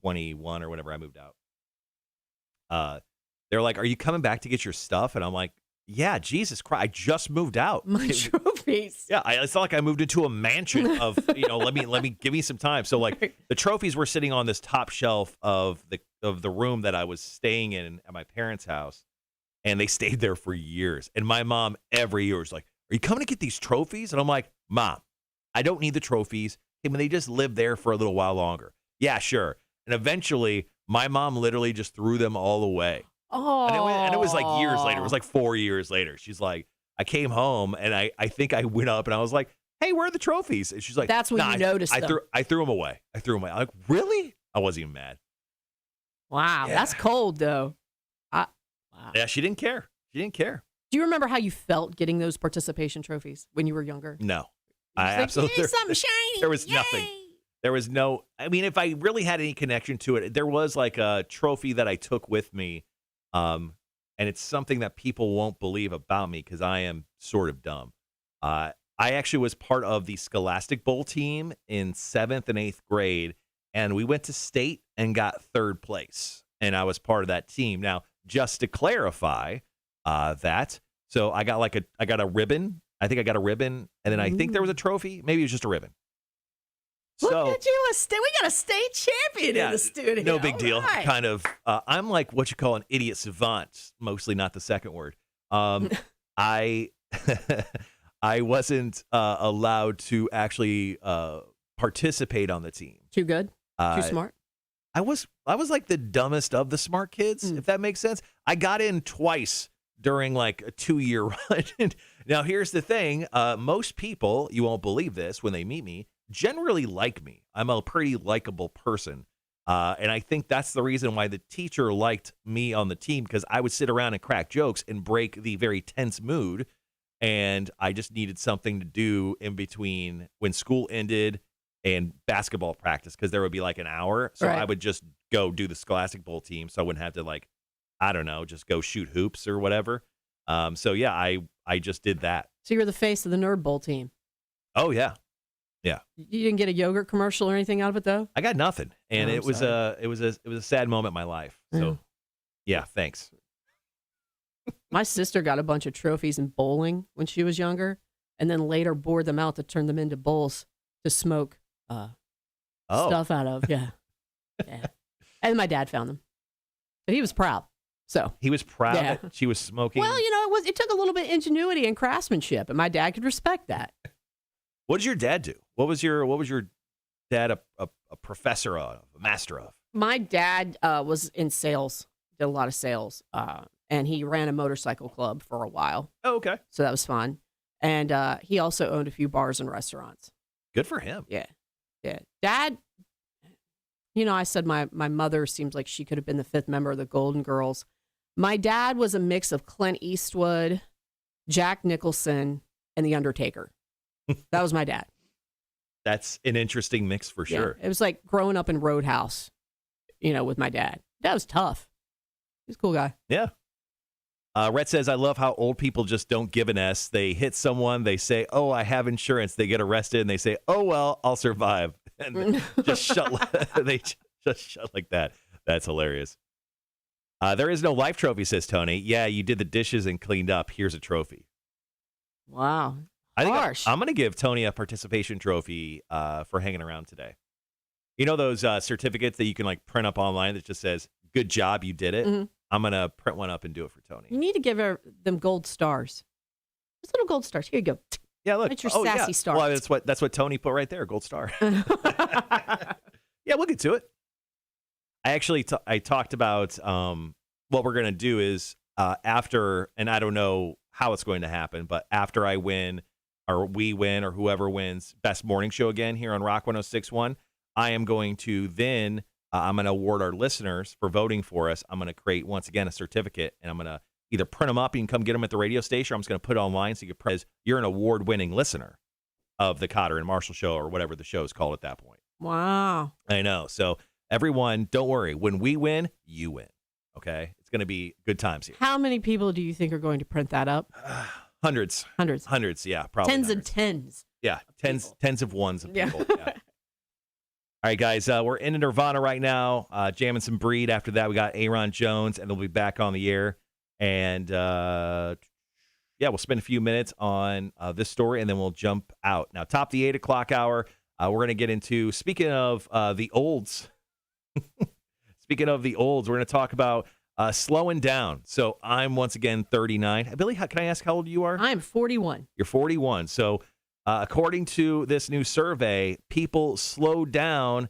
21 or whenever I moved out, they're like, "Are you coming back to get your stuff?" And I'm like, "Yeah, Jesus Christ, I just moved out. My trophies." Yeah, it's not like I moved into a mansion of, let me give me some time. So, like, the trophies were sitting on this top shelf of the room that I was staying in at my parents' house, and they stayed there for years. And my mom every year was like, "Are you coming to get these trophies?" And I'm like, "Mom, I don't need the trophies. Can they just live there for a little while longer?" "Yeah, sure." And eventually, my mom literally just threw them all away. Oh. And it was like years later. It was like 4 years later. She's like, I came home, and I think I went up, and I was like, "Hey, where are the trophies?" And she's like, That's when you noticed them. I threw them away. I'm like, "Really?" I wasn't even mad. Wow, Yeah. that's cold, though. Wow. Yeah, she didn't care. She didn't care. Do you remember how you felt getting those participation trophies when you were younger? No. You're I just like, absolutely. "Here's something shiny." There was Yay. nothing. There was no, I mean, if I really had any connection to it, there was like a trophy that I took with me. And it's something that people won't believe about me because I am sort of dumb. I actually was part of the Scholastic Bowl team in 7th and 8th grade, and we went to state and got 3rd place. And I was part of that team. Now, just to clarify that, so I got a ribbon. I think I got a ribbon, and then I think there was a trophy. Maybe it was just a ribbon. Look So, at you. We got a state champion in the studio. no big deal. Right. Kind of. I'm like what you call an idiot savant, mostly not the second word. I I wasn't allowed to actually participate on the team. Too good? Too smart? I was like the dumbest of the smart kids, if that makes sense. I got in twice during like a 2-year run. Now, here's the thing. Most people, you won't believe this when they meet me, generally like me. I'm a pretty likable person. And I think that's the reason why the teacher liked me on the team, because I would sit around and crack jokes and break the very tense mood. And I just needed something to do in between when school ended and basketball practice, because there would be like an hour. So Right. I would just go do the Scholastic Bowl team. So I wouldn't have to, like, I don't know, just go shoot hoops or whatever. So yeah, I just did that. So you're the face of the Nerd Bowl team. Oh yeah. Yeah. You didn't get a yogurt commercial or anything out of it, though? I got nothing. And Oh, it was a sad moment in my life. So yeah, thanks. My sister got a bunch of trophies in bowling when she was younger, and then later bored them out to turn them into bowls to smoke stuff out of. Yeah. Yeah. And my dad found them. But he was proud. So He was proud that she was smoking. well, it took a little bit of ingenuity and craftsmanship, and my dad could respect that. What did your dad do? What was your dad a professor of, a master of? My dad was in sales, did a lot of sales, and he ran a motorcycle club for a while. Oh, okay. So that was fun. And he also owned a few bars and restaurants. Good for him. Yeah. Yeah. Dad, I said my mother seems like she could have been the 5th member of the Golden Girls. My dad was a mix of Clint Eastwood, Jack Nicholson, and The Undertaker. That was my dad. That's an interesting mix for sure. Yeah. It was like growing up in Roadhouse, with my dad. Dad was tough. He's a cool guy. Yeah. Rhett says, I love how old people just don't give an S. They hit someone, they say, "Oh, I have insurance." They get arrested and they say, "Oh, well, I'll survive." And just shut. They just shut like that. That's hilarious. There is no life trophy, says Tony. Yeah, you did the dishes and cleaned up. Here's a trophy. Wow. I think Harsh. I'm going to give Tony a participation trophy for hanging around today. You know those certificates that you can like print up online that just says, good job, you did it? Mhm. I'm going to print one up and do it for You Tony. need to give them gold stars. Just little gold stars. Here you go. Yeah, look. That's your sassy star. Well, that's what Tony put right there, gold star. Yeah, we'll get to it. I actually I talked about what we're going to do is after, and I don't know how it's going to happen, but after I win or we win or whoever wins Best Morning Show again here on Rock 106.1, I am going to then, I'm going to award our listeners for voting for us. I'm going to create, once again, a certificate, and I'm going to either print them up, you can come get them at the radio station, or I'm just going to put it online so you can press, you're an award-winning listener of the Cotter and Marshall Show or whatever the show is called at that point. Wow. I know. So everyone, don't worry. When we win, you win. Okay? It's going to be good times here. How many people do you think are going to print that up? Hundreds. Hundreds. Yeah, probably. Tens hundreds. and tens. Yeah, tens of ones of Yeah. people. Yeah. All right, guys, we're in Nirvana right now, jamming some Breed. After that, we got Aaron Jones, and they'll be back on the air. And, yeah, we'll spend a few minutes on this story, and then we'll jump out. Now, top the 8 o'clock hour, we're going to get into, speaking of the olds, we're going to talk about slowing down. So I'm, once again, 39. Billy, can I ask how old you are? I'm 41. You're 41. So according to this new survey, people slow down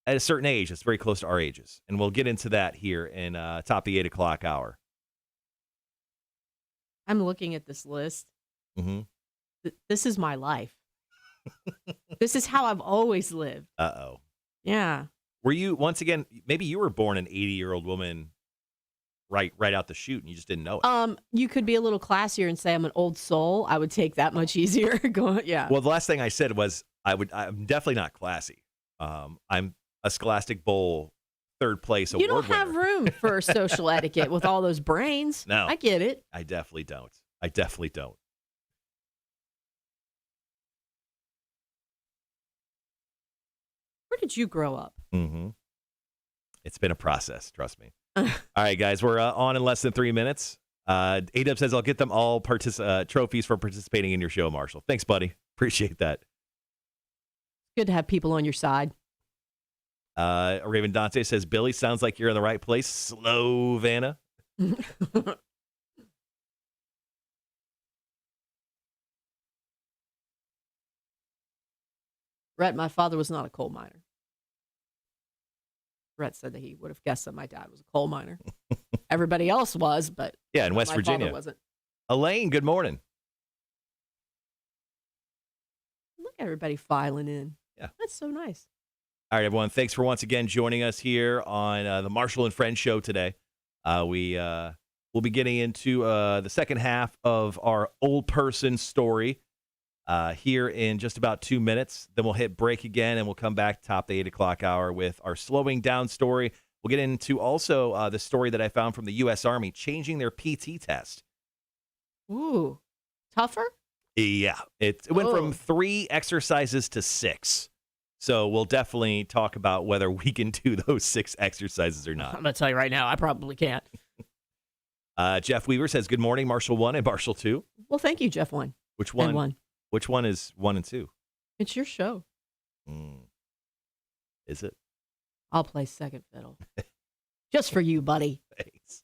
at a certain age. It's very close to our ages. And we'll get into that here in top the 8 o'clock hour. I'm looking at this list. Mm-hmm. This is my life. This is how I've always lived. Uh-oh. Yeah. Were you, once again, maybe you were born an 80-year-old woman right out the chute and you just didn't know it. You could be a little classier and say I'm an old soul. I would take that much easier. Yeah. Well, the last thing I said was I'm definitely not classy. I'm a Scholastic Bowl third place award You don't have winner. room for social etiquette with all those brains. No. I get it. I definitely don't. Where did you grow up? Mm-hmm. It's been a process, trust me. All right, guys, we're on in less than 3 minutes. A-Dub says, I'll get them all trophies for participating in your show, Marshall. Thanks, buddy. Appreciate that. Good to have people on your side. Raven Dante says, Billy, sounds like you're in the right place. Slow, Vanna. Rhett, my father was not a coal miner. Rhett said that he would have guessed that my dad was a coal miner. Everybody else was, but yeah, in West my Virginia. father wasn't. Elaine, good morning. Look at everybody filing in. Yeah. That's so nice. All right, everyone. Thanks for once again joining us here on the Marshall and Friends show today. We'll be getting into the second half of our old person story here in just about 2 minutes. Then we'll hit break again, and we'll come back top the 8 o'clock hour with our slowing down story. We'll get into also the story that I found from the U.S. Army changing their PT test. Ooh, tougher? Yeah, it went from 3 exercises to 6. So we'll definitely talk about whether we can do those 6 exercises or not. I'm going to tell you right now, I probably can't. Jeff Weaver says, good morning, Marshall 1 and Marshall 2. Well, thank you, Jeff 1. Which one? And 1. Which one is 1 and 2? It's your show. Is it? I'll play second fiddle. Just for you, buddy. Thanks.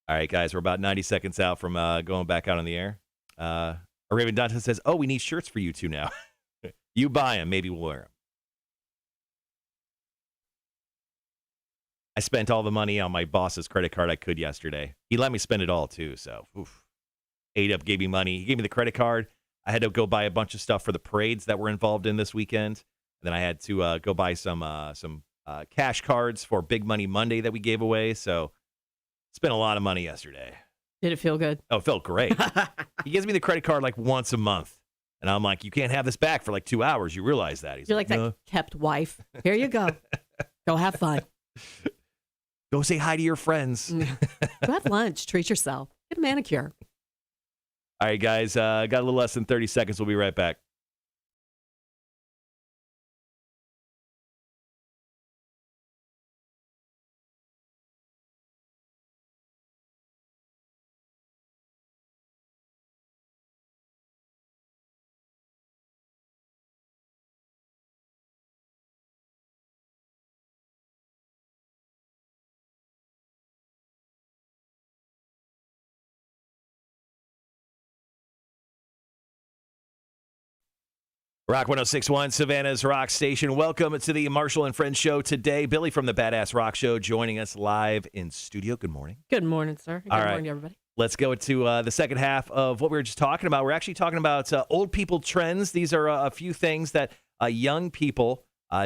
All right, guys, we're about 90 seconds out from going back out on the air. Raven Dante says, oh, we need shirts for you two now. You buy them, maybe we'll wear them. I spent all the money on my boss's credit card I could yesterday. He let me spend it all, too, so oof. A-Dub gave me money. He gave me the credit card. I had to go buy a bunch of stuff for the parades that we're involved in this weekend. And then I had to go buy some cash cards for Big Money Monday that we gave away. So spent a lot of money yesterday. Did it feel good? Oh, it felt great. He gives me the credit card like once a month. And I'm like, you can't have this back for like 2 hours. You realize that. He's You're like "No." that kept wife. Here you go. Go have fun. Go say hi to your friends. Go have lunch. Treat yourself. Get a manicure. All right, guys. Got a little less than 30 seconds. We'll be right back. Rock 106.1, Savannah's Rock Station. Welcome to the Marshall and Friends show today. Billy from the Badass Rock Show joining us live in studio. Good morning. Good morning, sir. Good morning, everybody. Let's go to the second half of what we were just talking about. We're actually talking about old people trends. These are a few things that young people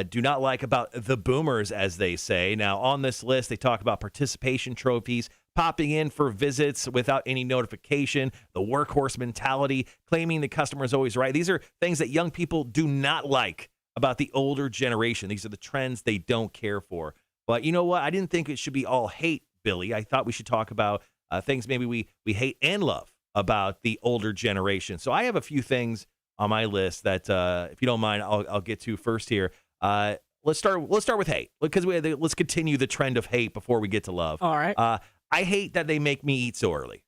do not like about the boomers, as they say. Now, on this list, they talk about participation trophies, popping in for visits without any notification, the workhorse mentality, claiming the customer is always right. These are things that young people do not like about the older generation. These are the trends they don't care for. But you know what? I didn't think it should be all hate, Billy. I thought we should talk about things maybe we hate and love about the older generation. So I have a few things on my list that, if you don't mind, I'll get to first here. Let's start with hate, because let's continue the trend of hate before we get to love. All right. I hate that they make me eat so early.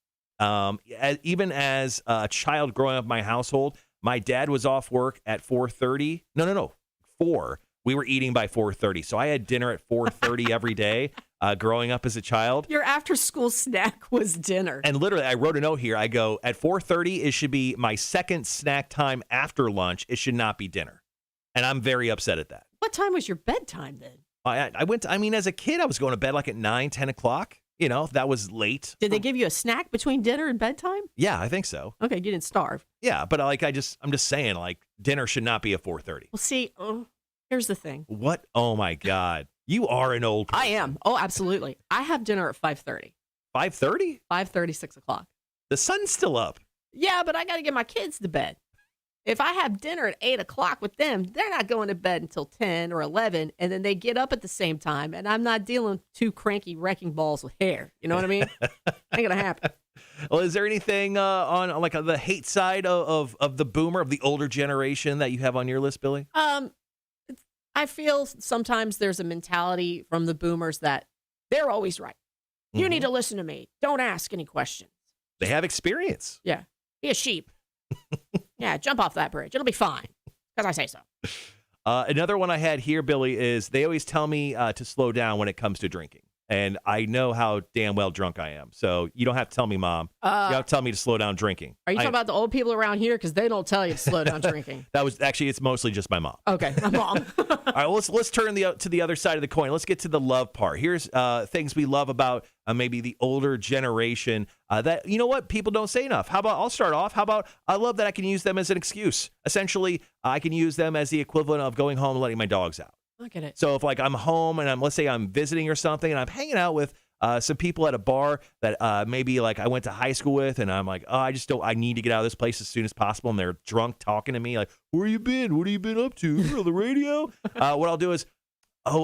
Even as a child growing up in my household, my dad was off work at 4:30. No, 4. We were eating by 4:30. So I had dinner at 4:30 every day growing up as a child. Your after-school snack was dinner. And literally, I wrote a note here. I go, at 4:30, it should be my second snack time after lunch. It should not be dinner. And I'm very upset at that. What time was your bedtime then? As a kid, I was going to bed like at 9, 10 o'clock. You know, that was late. Did they give you a snack between dinner and bedtime? Yeah, I think so. Okay, you didn't starve. Yeah, but I'm just saying, like, dinner should not be at 4:30. Well, see, here's the thing. What? Oh my God, you are an old person. I am. Oh, absolutely. I have dinner at 5:30. 5:30? 5:30, 6 o'clock. The sun's still up. Yeah, but I got to get my kids to bed. If I have dinner at 8 o'clock with them, they're not going to bed until 10 or 11, and then they get up at the same time, and I'm not dealing with two cranky wrecking balls with hair. You know what I mean? Ain't going to happen. Well, is there anything on like the hate side of the boomer, of the older generation that you have on your list, Billy? I feel sometimes there's a mentality from the boomers that they're always right. You need to listen to me. Don't ask any questions. They have experience. Yeah. Be a sheep. Yeah, jump off that bridge. It'll be fine, because I say so. Another one I had here, Billy, is they always tell me to slow down when it comes to drinking. And I know how damn well drunk I am. So you don't have to tell me, Mom. You have to tell me to slow down drinking. Are you talking about the old people around here? Because they don't tell you to slow down drinking. It's mostly just my mom. Okay, my mom. All right, well, let's turn to the other side of the coin. Let's get to the love part. Here's things we love about maybe the older generation that, you know what, people don't say enough. I'll start off. How about I love that I can use them as an excuse. Essentially, I can use them as the equivalent of going home and letting my dogs out. I get it. So if like I'm home and let's say I'm visiting or something and I'm hanging out with some people at a bar that maybe like I went to high school with, and I'm like, I need to get out of this place as soon as possible. And they're drunk talking to me like, where you been? What have you been up to? You're on the radio? What I'll do is,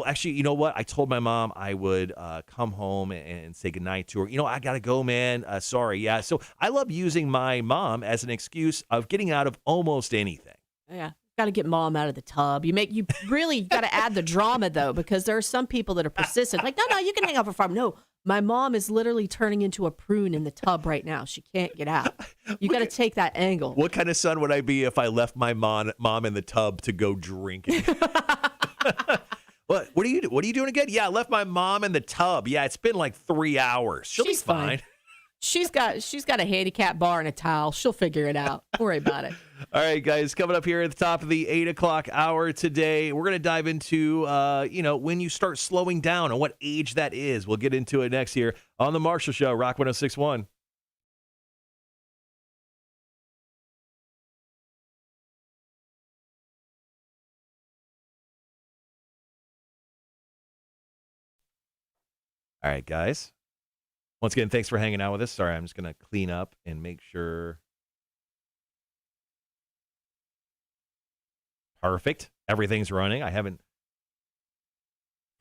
actually, you know what? I told my mom I would come home and say goodnight to her. You know, I got to go, man. Sorry. Yeah. So I love using my mom as an excuse of getting out of almost anything. Yeah. Got to get mom out of the tub. You really got to add the drama though, because there are some people that are persistent. Like, no, you can hang out for 5. No, my mom is literally turning into a prune in the tub right now. She can't get out. You got to take that angle. What kind of son would I be if I left my mom in the tub to go drinking? What are you doing again? Yeah, I left my mom in the tub. Yeah, it's been like 3 hours. She'll be fine. She's got a handicap bar and a towel. She'll figure it out. Don't worry about it. All right, guys, coming up here at the top of the 8 o'clock hour today, we're going to dive into, when you start slowing down and what age that is. We'll get into it next here on The Marshall Show, Rock 106.1. All right, guys. Once again, thanks for hanging out with us. Sorry, I'm just going to clean up and make sure. Perfect. Everything's running. I haven't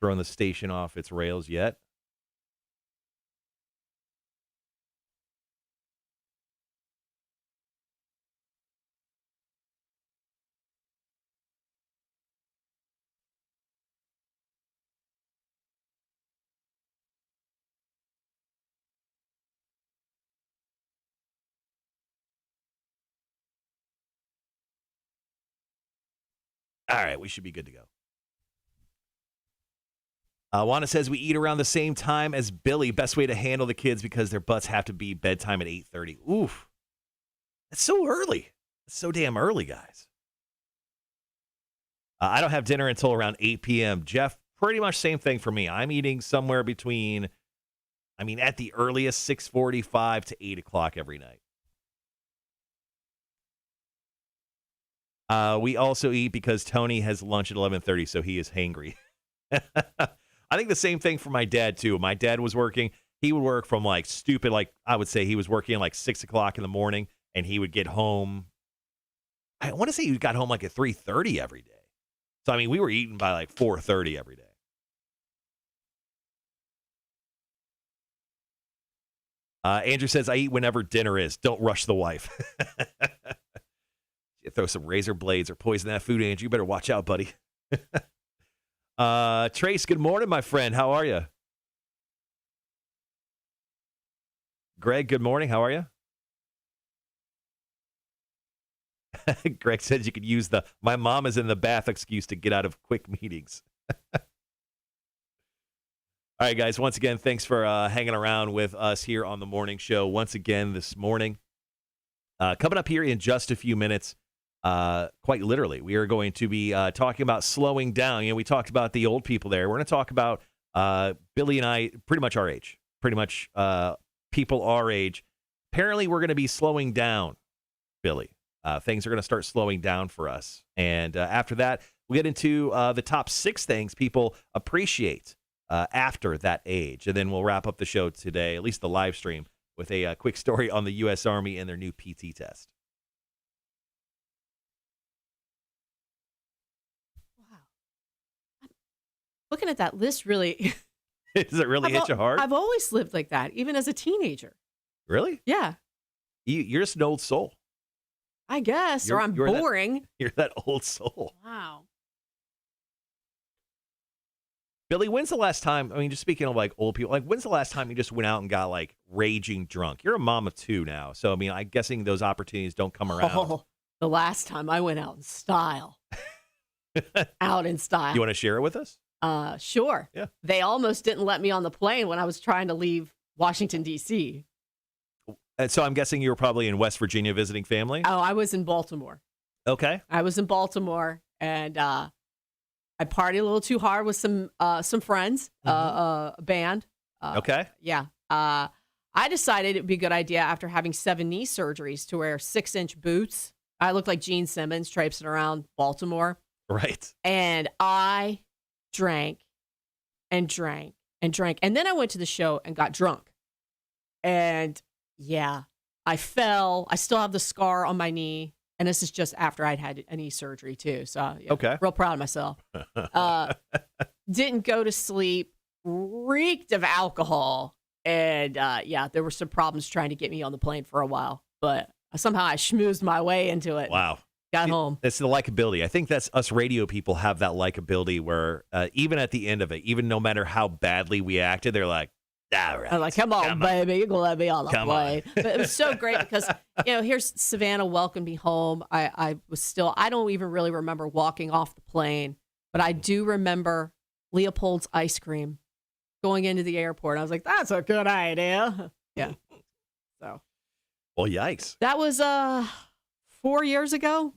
thrown the station off its rails yet. All right, we should be good to go. Wanda says we eat around the same time as Billy. Best way to handle the kids because their butts have to be bedtime at 8:30. Oof. That's so early. That's so damn early, guys. I don't have dinner until around 8 p.m. Jeff, pretty much same thing for me. I'm eating somewhere between, at the earliest, 6:45 to 8 o'clock every night. We also eat because Tony has lunch at 11:30, so he is hangry. I think the same thing for my dad, too. My dad was working. He would work from, I would say he was working at 6 o'clock in the morning, and he would get home. I want to say he got home at 3:30 every day. So, we were eating by 4:30 every day. Andrew says, I eat whenever dinner is. Don't rush the wife. You throw some razor blades or poison that food, Andrew. You better watch out, buddy. Trace, good morning, my friend. How are you? Greg, good morning. How are you? Greg says you could use the "my mom is in the bath" excuse to get out of quick meetings. All right, guys. Once again, thanks for hanging around with us here on the morning show. Once again this morning. Coming up here in just a few minutes, quite literally, we are going to be talking about slowing down. We talked about the old people there. We're going to talk about Billy and I, pretty much our age, people our age. Apparently, we're going to be slowing down, Billy. Things are going to start slowing down for us. And after that, we'll get into the top 6 things people appreciate after that age. And then we'll wrap up the show today, at least the live stream, with a quick story on the U.S. Army and their new PT test. Wow. Looking at that list really... Does it really hit you hard? I've always lived like that, even as a teenager. Really? Yeah. You're just an old soul. I guess, or I'm boring. You're that old soul. Wow. Billy, when's the last time, just speaking of old people, when's the last time you just went out and got raging drunk? You're a mom of 2 now. So, I'm guessing those opportunities don't come around. Oh, the last time I went out in style. Out in style. You want to share it with us? Sure. Yeah. They almost didn't let me on the plane when I was trying to leave Washington, D.C. And so I'm guessing you were probably in West Virginia visiting family? Oh, I was in Baltimore. Okay. I was in Baltimore, and I partied a little too hard with some friends, a band. Okay. Yeah. I decided it would be a good idea after having 7 knee surgeries to wear 6-inch boots. I looked like Gene Simmons traipsing around Baltimore. Right. And I drank and drank and drank. And then I went to the show and got drunk. And yeah, I fell. I still have the scar on my knee. And this is just after I'd had a knee surgery too. So yeah, okay. Real proud of myself. Didn't go to sleep, reeked of alcohol. And yeah, there were some problems trying to get me on the plane for a while. But somehow I schmoozed my way into it. Wow. Got home. It's the likability. I think that's us radio people have that likability where even at the end of it, even no matter how badly we acted, they're like, all right. I'm like, come on, baby. You're going to let me on the plane. But it was so great because, here's Savannah welcomed me home. I don't even really remember walking off the plane, but I do remember Leopold's ice cream going into the airport. I was like, that's a good idea. Yeah. So. Well, yikes. That was 4 years ago.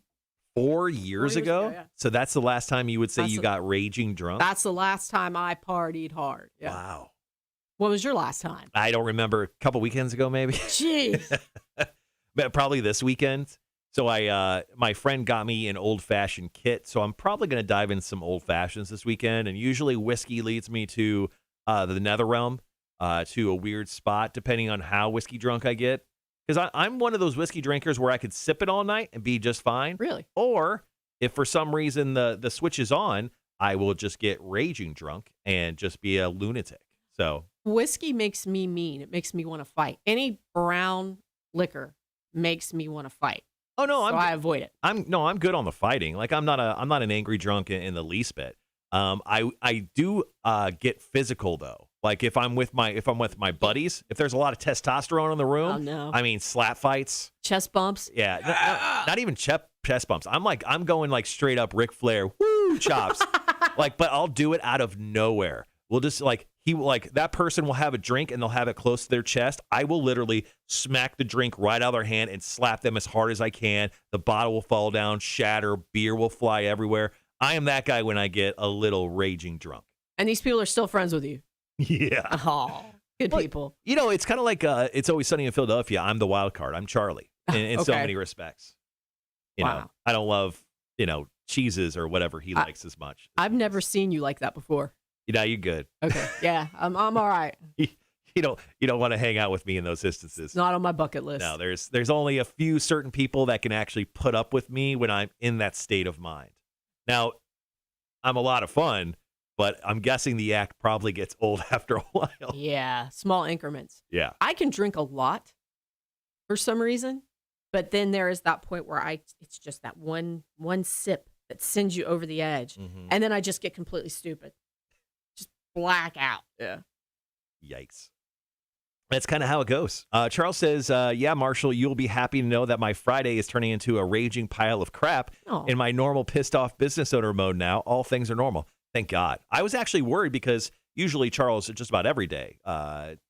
4 years ago? Yeah. So that's the last time you would say you got raging drunk? That's the last time I partied hard. Yeah. Wow. When was your last time? I don't remember. A couple weekends ago, maybe. Jeez. But probably this weekend. So my friend got me an old-fashioned kit, so I'm probably going to dive in some old-fashions this weekend. And usually whiskey leads me to the nether realm, to a weird spot, depending on how whiskey drunk I get. Because I'm one of those whiskey drinkers where I could sip it all night and be just fine. Really? Or if for some reason the switch is on, I will just get raging drunk and just be a lunatic. So whiskey makes me mean. It makes me want to fight. Any brown liquor makes me want to fight. Oh no, I avoid it. I'm good on the fighting. I'm not an angry drunk in the least bit. I do get physical though. Like if I'm with my buddies, if there's a lot of testosterone in the room, oh, no. I mean slap fights, chest bumps. Yeah, no, not even chest bumps. I'm going straight up Ric Flair, woo, chops. But I'll do it out of nowhere. We'll just that person will have a drink and they'll have it close to their chest. I will literally smack the drink right out of their hand and slap them as hard as I can. The bottle will fall down, shatter, beer will fly everywhere. I am that guy when I get a little raging drunk. And these people are still friends with you. Yeah. Oh, good people. You know, it's kind of like It's Always Sunny in Philadelphia. I'm the wild card. I'm Charlie in so Okay. many respects. You Wow. know, I don't love, cheeses or whatever he likes as much. I've never seen you like that before. You're good. Okay. Yeah, I'm all right. You don't want to hang out with me in those instances. It's not on my bucket list. No, there's only a few certain people that can actually put up with me when I'm in that state of mind. Now, I'm a lot of fun, but I'm guessing the act probably gets old after a while. Yeah, small increments. Yeah. I can drink a lot for some reason, but then there is that point where it's just that one sip that sends you over the edge, and then I just get completely stupid, just black out. Yeah. Yikes. That's kind of how it goes. Charles says, yeah, Marshall, you'll be happy to know that my Friday is turning into a raging pile of crap in my normal pissed off business owner mode now. All things are normal. Thank God. I was actually worried because usually Charles, just about every day,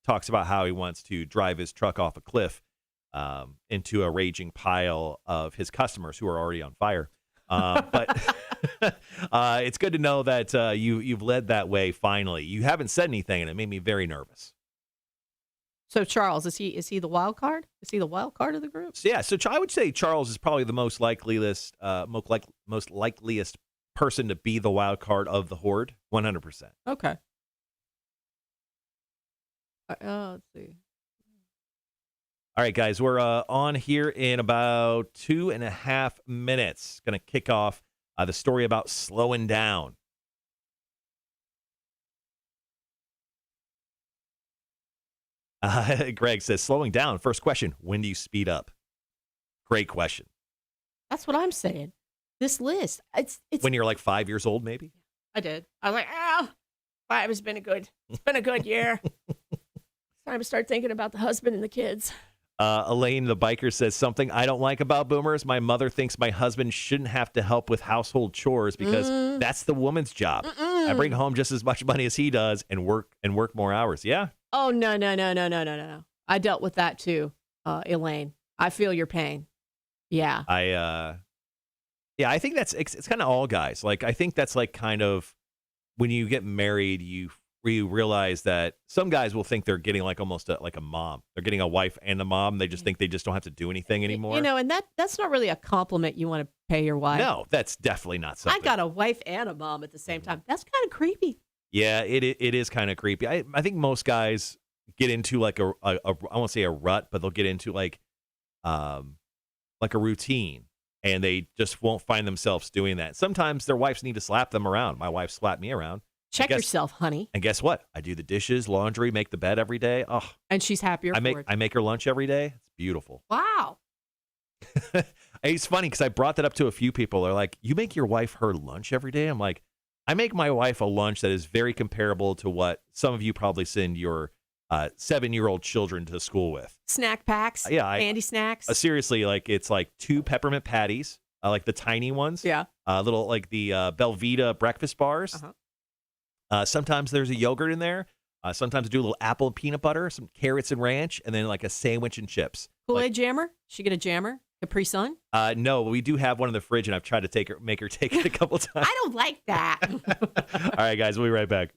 talks about how he wants to drive his truck off a cliff into a raging pile of his customers who are already on fire. But it's good to know that you've led that way finally. You haven't said anything, and it made me very nervous. So Charles, is he the wild card? Is he the wild card of the group? So, yeah, so I would say Charles is probably the most likeliest person to be the wild card of the horde, 100%. Okay. Let's see. All right, guys, we're on here in about 2.5 minutes. Going to kick off the story about slowing down. Greg says, slowing down. First question, when do you speed up? Great question. That's what I'm saying. This list, it's when you're like 5 years old, maybe? I did. I was like, 5 has been it's been a good year. It's time to start thinking about the husband and the kids. Elaine, the biker, says something I don't like about boomers. My mother thinks my husband shouldn't have to help with household chores because that's the woman's job. I bring home just as much money as he does and work more hours. Yeah. Oh, no. I dealt with that too, Elaine. I feel your pain. Yeah. I think it's kind of all guys. Like, I think that's like kind of when you get married, you realize that some guys will think they're getting like almost like a mom. They're getting a wife and a mom. They just think they just don't have to do anything anymore. And that's not really a compliment you want to pay your wife. No, that's definitely not something. I got a wife and a mom at the same time. That's kind of creepy. Yeah, it is kind of creepy. I think most guys get into like I won't say a rut, but they'll get into like a routine, and they just won't find themselves doing that. Sometimes their wives need to slap them around. My wife slapped me around. Check yourself, honey. And guess what? I do the dishes, laundry, make the bed every day. Oh, and she's happier. I make her lunch every day. It's beautiful. Wow. It's funny because I brought that up to a few people. They're like, "You make your wife her lunch every day?" I'm like, I make my wife a lunch that is very comparable to what some of you probably send your 7-year-old children to school with. Snack packs. Yeah, candy snacks. Seriously, like it's like 2 peppermint patties, like the tiny ones. Yeah. Little like the Belvita breakfast bars. Sometimes there's a yogurt in there. Sometimes I do a little apple and peanut butter, some carrots and ranch, and then like a sandwich and chips. Kool-Aid jammer? She get a jammer? Capri Sun? No, we do have one in the fridge, and I've tried to make her take it a couple times. I don't like that. All right, guys, we'll be right back.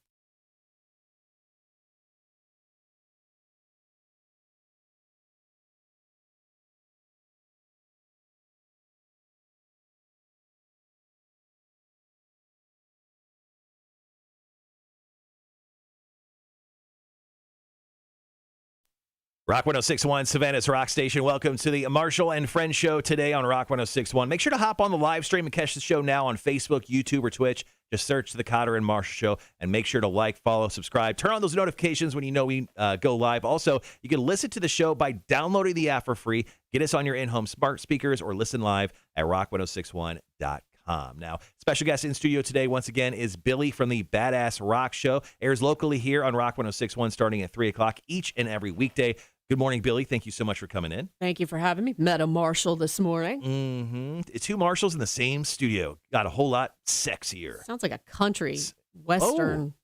Rock 106.1, Savannah's Rock Station. Welcome to the Marshall and Friends show today on Rock 106.1. Make sure to hop on the live stream and catch the show now on Facebook, YouTube, or Twitch. Just search the Cotter and Marshall show and make sure to like, follow, subscribe. Turn on those notifications when you know we go live. Also, you can listen to the show by downloading the app for free. Get us on your in-home smart speakers or listen live at rock1061.com. Now, special guest in studio today, once again, is Billy from the Badass Rock Show. Airs locally here on Rock 106.1 starting at 3 o'clock each and every weekday. Good morning, Billy. Thank you so much for coming in. Thank you for having me. Met a Marshall this morning. Mm-hmm. 2 Marshalls in the same studio. Got a whole lot sexier. Sounds like a country western.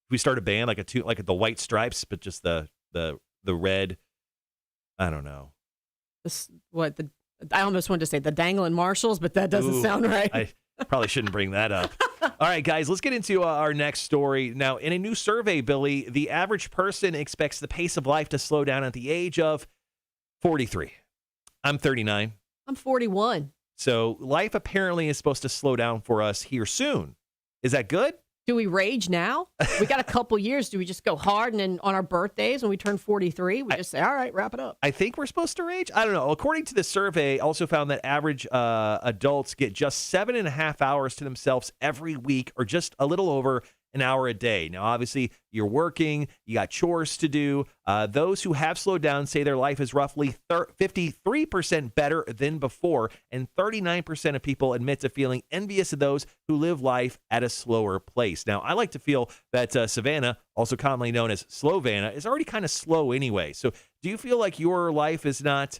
We start a band like the White Stripes, but just the red. I don't know. I almost wanted to say the Dangling Marshalls, but that doesn't sound right. Probably shouldn't bring that up. All right, guys, let's get into our next story. Now, in a new survey, Billy, the average person expects the pace of life to slow down at the age of 43. I'm 39. I'm 41. So life apparently is supposed to slow down for us here soon. Is that good? Do we rage now? We got a couple years. Do we just go hard and then on our birthdays when we turn 43, we just say, all right, wrap it up? I think we're supposed to rage. I don't know. According to the survey, also found that average adults get just 7.5 hours to themselves every week, or just a little over an hour a day. Now, obviously, you're working, you got chores to do. Those who have slowed down say their life is roughly 53% better than before, and 39% of people admit to feeling envious of those who live life at a slower pace. Now, I like to feel that Savannah, also commonly known as Slowvanna, is already kind of slow anyway. So do you feel like your life is not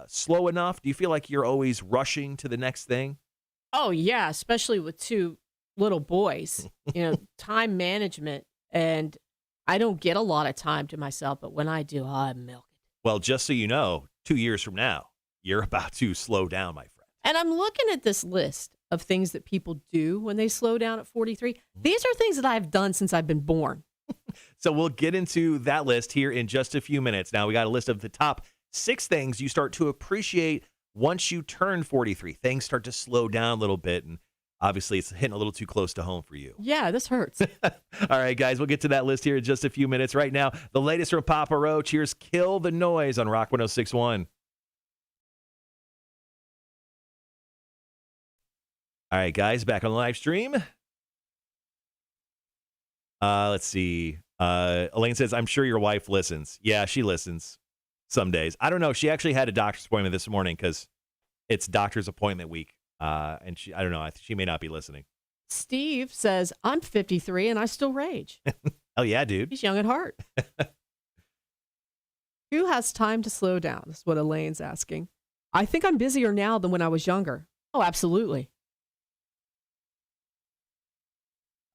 slow enough? Do you feel like you're always rushing to the next thing? Oh, yeah, especially with two little boys, time management. And I don't get a lot of time to myself, but when I do, I milk it. Well, just so you know, 2 years from now, you're about to slow down, my friend. And I'm looking at this list of things that people do when they slow down at 43. These are things that I've done since I've been born. So we'll get into that list here in just a few minutes. Now, we got a list of the top 6 things you start to appreciate once you turn 43. Things start to slow down a little bit, and obviously, it's hitting a little too close to home for you. Yeah, this hurts. All right, guys, we'll get to that list here in just a few minutes. Right now, the latest from Papa Roach. Here's Kill the Noise on Rock 106.1. All right, guys, back on the live stream. Let's see. Elaine says, I'm sure your wife listens. Yeah, she listens some days. I don't know. She actually had a doctor's appointment this morning because it's doctor's appointment week. And I don't know. She may not be listening. Steve says, I'm 53 and I still rage. Oh, yeah, dude. He's young at heart. Who has time to slow down? That's what Elaine's asking. I think I'm busier now than when I was younger. Oh, absolutely.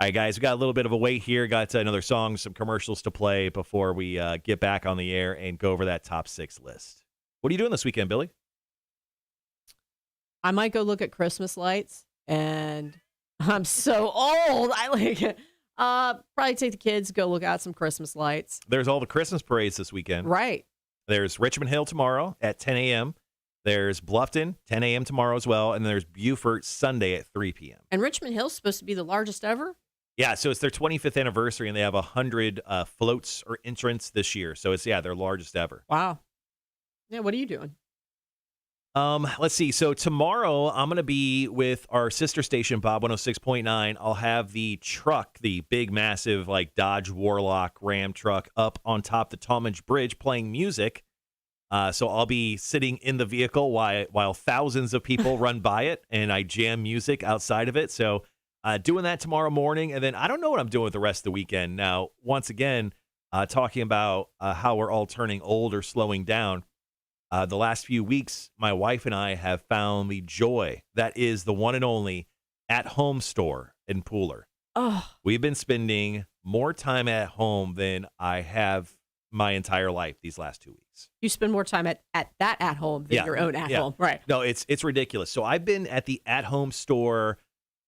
All right, guys, we got a little bit of a wait here. Got another song, some commercials to play before we get back on the air and go over that top 6 list. What are you doing this weekend, Billy? I might go look at Christmas lights, and I'm so old. I like it. Probably take the kids, go look at some Christmas lights. There's all the Christmas parades this weekend. Right. There's Richmond Hill tomorrow at 10 a.m. There's Bluffton, 10 a.m. tomorrow as well. And there's Beaufort Sunday at 3 p.m. And Richmond Hill's supposed to be the largest ever? Yeah, so it's their 25th anniversary, and they have 100 floats or entrants this year. So it's, their largest ever. Wow. Yeah, what are you doing? Let's see. So tomorrow I'm going to be with our sister station, Bob 106.9. I'll have the truck, the big, massive, like Dodge Warlock Ram truck up on top the Talmadge Bridge playing music. So I'll be sitting in the vehicle while thousands of people run by it, and I jam music outside of it. So doing that tomorrow morning. And then I don't know what I'm doing with the rest of the weekend. Now, once again, talking about how we're all turning old or slowing down. The last few weeks, my wife and I have found the joy that is the one and only at-home store in Pooler. Oh, We've been spending more time at home than I have my entire life these last 2 weeks. you spend more time at that at home than your own at home. Right. No, it's ridiculous. So I've been at the at-home store,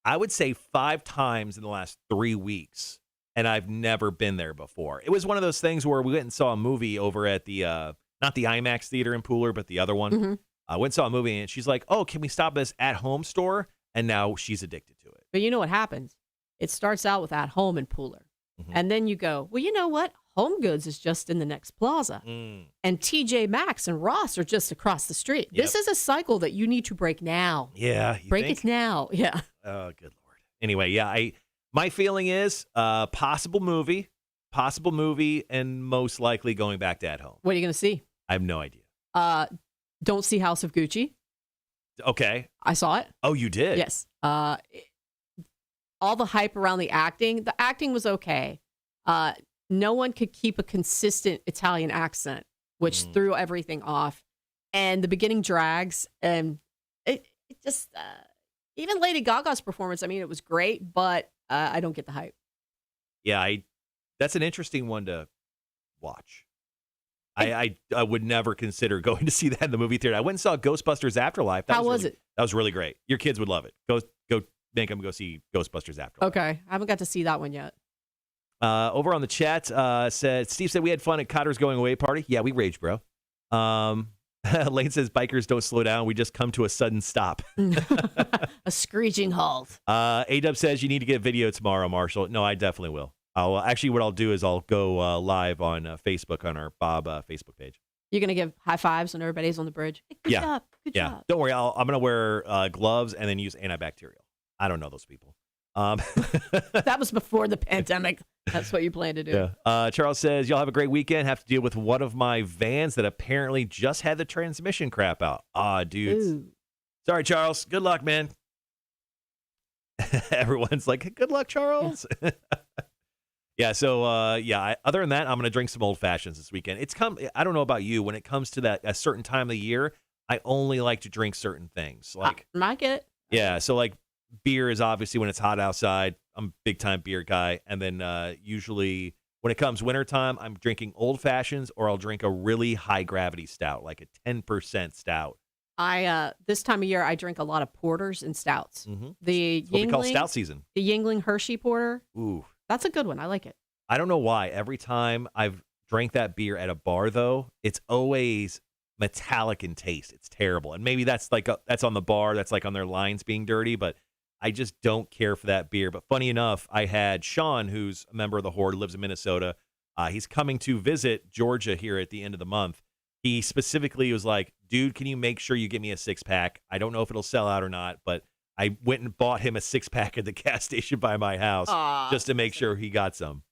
I would say 5 times in the last 3 weeks, and I've never been there before. It was one of those things where we went and saw a movie over at the not the IMAX theater in Pooler, but the other one. Mm-hmm. I went and saw a movie, and she's like, oh, can we stop at this at-home store? And now she's addicted to it. But you know what happens? It starts out with at home in Pooler. Mhm. And then you go, well, you know what? Home Goods is just in the next plaza. And TJ Maxx and Ross are just across the street. Yep. This is a cycle that you need to break now. Yeah. Break it now. Yeah. Oh, good Lord. Anyway, my feeling is possible movie, and most likely going back to at home. What are you going to see? I have no idea. Don't see House of Gucci. Okay. I saw it. Oh, you did? Yes. All the hype around the acting was okay. No one could keep a consistent Italian accent, which threw everything off. And the beginning drags, and it just, even Lady Gaga's performance, I mean, it was great, but I don't get the hype. Yeah, that's an interesting one to watch. I would never consider going to see that in the movie theater. I went and saw Ghostbusters Afterlife. How was it? That was really great. Your kids would love it. Go make them go see Ghostbusters after. Okay. I haven't got to see that one yet. Over on the chat, Steve said we had fun at Cotter's going away party. Yeah, we raged, bro. Lane says bikers don't slow down. We just come to a sudden stop. A screeching halt. A-Dub says you need to get video tomorrow, Marshall. No, I definitely will. Actually, what I'll do is I'll go live on Facebook on our Bob Facebook page. You're going to give high fives when everybody's on the bridge? Hey, good job. Good job. Don't worry. I'm going to wear gloves and then use antibacterial. I don't know those people. That was before the pandemic. That's what you plan to do. Yeah. Charles says, y'all have a great weekend. Have to deal with one of my vans that apparently just had the transmission crap out. Dudes. Ooh. Sorry, Charles. Good luck, man. Everyone's like, good luck, Charles. Yeah. Other than that, I'm going to drink some old fashions this weekend. I don't know about you. When it comes to that a certain time of the year, I only like to drink certain things. Like, I get it. Yeah. So like beer is obviously when it's hot outside. I'm a big time beer guy. And then usually when it comes wintertime, I'm drinking old fashions or I'll drink a really high gravity stout, like a 10% stout. This time of year, I drink a lot of porters and stouts. Mm-hmm. The It's what we call stout season. The Yingling Hershey Porter. Ooh. That's a good one. I like it. I don't know why. Every time I've drank that beer at a bar, though, it's always metallic in taste. It's terrible. And maybe that's that's on the bar. That's like on their lines being dirty. But I just don't care for that beer. But funny enough, I had Sean, who's a member of the Horde, lives in Minnesota. He's coming to visit Georgia here at the end of the month. He specifically was like, dude, can you make sure you get me a 6-pack? I don't know if it'll sell out or not, but I went and bought him a 6-pack at the gas station by my house just to make sure he got some.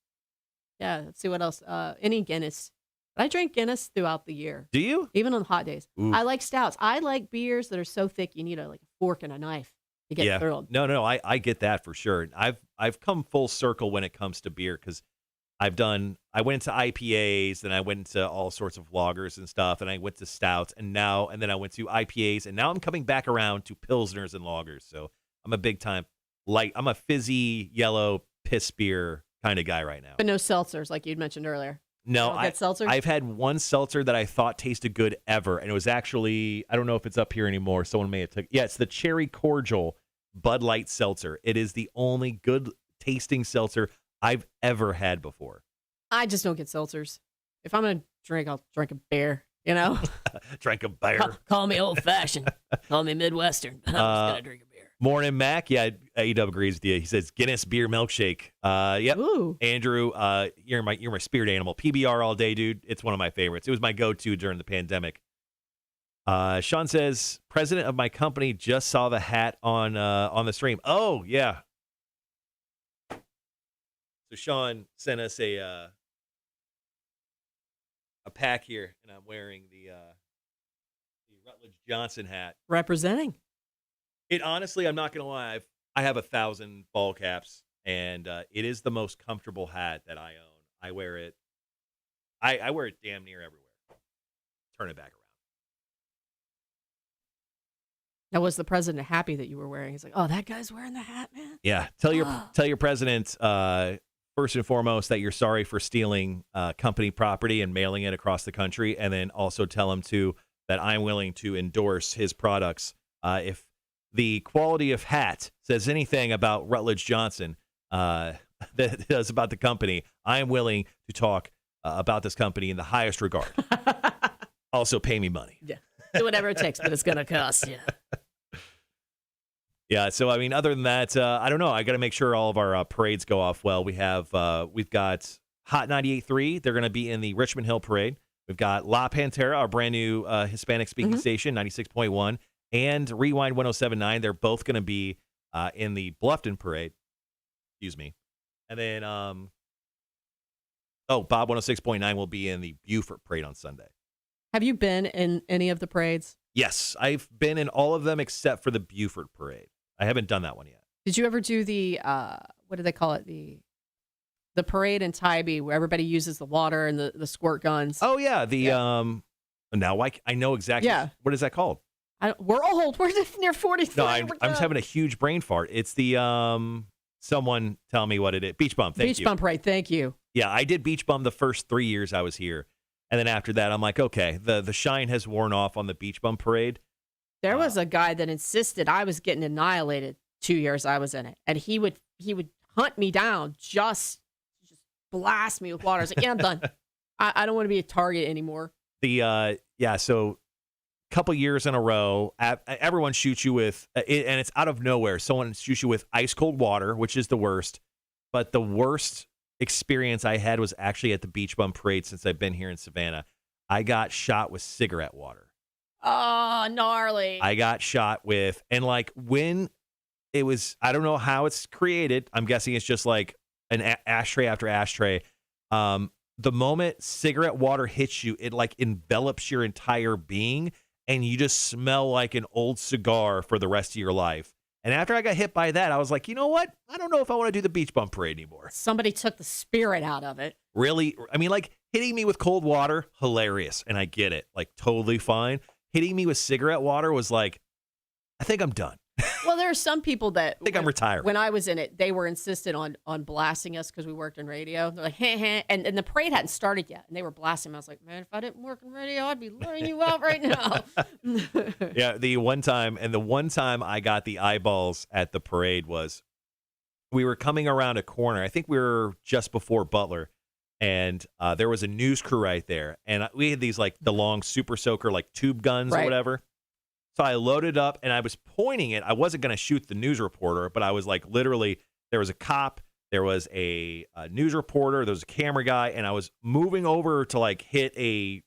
Yeah, let's see what else. Any Guinness. I drink Guinness throughout the year. Do you? Even on hot days. Ooh. I like stouts. I like beers that are so thick you need a fork and a knife to get through them. No, I get that for sure. I've come full circle when it comes to beer because I went into IPAs, then I went into all sorts of lagers and stuff, and I went to stouts, and then I went to IPAs, and now I'm coming back around to pilsners and lagers. So I'm a big time I'm a fizzy yellow piss beer kind of guy right now. But no seltzers like you'd mentioned earlier. No, seltzers? I've had one seltzer that I thought tasted good ever, and it was actually, I don't know if it's up here anymore. Someone may have it's the Cherry Cordial Bud Light Seltzer. It is the only good tasting seltzer I've ever had before. I just don't get seltzers. If I'm going to drink, I'll drink a beer, you know? Drink a beer. Call me old-fashioned. Call me Midwestern. I'm just going to drink a beer. Morning, Mac. Yeah, A-Dub agrees with you. He says Guinness beer milkshake. Yep. Ooh. Andrew, you're my spirit animal. PBR all day, dude. It's one of my favorites. It was my go-to during the pandemic. Sean says, president of my company just saw the hat on the stream. Oh, yeah. So Sean sent us a pack here, and I'm wearing the Rutledge Johnson hat. Representing. It honestly, I'm not gonna lie, I have 1,000 ball caps, and it is the most comfortable hat that I own. I wear it. I wear it damn near everywhere. Turn it back around. Now, was the president happy that you were wearing? He's like, "Oh, that guy's wearing the hat, man." Yeah, tell your president first and foremost that you're sorry for stealing company property and mailing it across the country, and then also tell him too that I'm willing to endorse his products if the quality of hat says anything about Rutledge Johnson that it does about the company. I am willing to talk about this company in the highest regard. Also, pay me money. Yeah, do whatever it takes, but it's gonna cost you. Yeah, so I mean, other than that, I don't know. I got to make sure all of our parades go off well. we've got Hot 98.3. They're going to be in the Richmond Hill Parade. We've got La Pantera, our brand new Hispanic speaking station, 96.1, and Rewind 107.9. They're both going to be in the Bluffton Parade. Excuse me. And then, Bob 106.9 will be in the Beaufort Parade on Sunday. Have you been in any of the parades? Yes, I've been in all of them except for the Beaufort Parade. I haven't done that one yet. Did you ever do the what do they call it, the parade in Tybee where everybody uses the water and the squirt guns? Oh yeah, now I know exactly. Yeah. What is that called? We're old. We're near 43. No, I'm just having a huge brain fart. It's the someone tell me what it is. Beach bum. Thank you. Beach bum parade. Thank you. Yeah, I did beach bum the first 3 years I was here, and then after that, I'm like, okay, the shine has worn off on the beach bum parade. There was a guy that insisted I was getting annihilated 2 years I was in it, and he would hunt me down, just blast me with water. I was like, yeah, I'm done. I don't want to be a target anymore. So couple years in a row, everyone shoots you with, and it's out of nowhere. Someone shoots you with ice cold water, which is the worst. But the worst experience I had was actually at the Beach Bum Parade since I've been here in Savannah. I got shot with cigarette water. Oh, gnarly. I got shot with, and like when it was, I don't know how it's created. I'm guessing it's just like an ashtray after ashtray. The moment cigarette water hits you, it like envelops your entire being, and you just smell like an old cigar for the rest of your life. And after I got hit by that, I was like, you know what? I don't know if I want to do the Beach Bum Parade anymore. Somebody took the spirit out of it. Really? I mean, like hitting me with cold water, hilarious. And I get it. Like totally fine. Hitting me with cigarette water was like, I think I'm done. Well, there are some people that I think I'm retired. When I was in it, they were insistent on blasting us because we worked in radio. They're like, hey, and the parade hadn't started yet, and they were blasting me. I was like, man, if I didn't work in radio, I'd be laying you out right now. Yeah, the one time I got the eyeballs at the parade was we were coming around a corner. I think we were just before Butler, and there was a news crew right there, and we had these like the long super soaker like tube guns or whatever. So I loaded up and I was pointing it. I wasn't going to shoot the news reporter, but I was like literally, there was a cop, there was a news reporter, there was a camera guy, and I was moving over to like hit a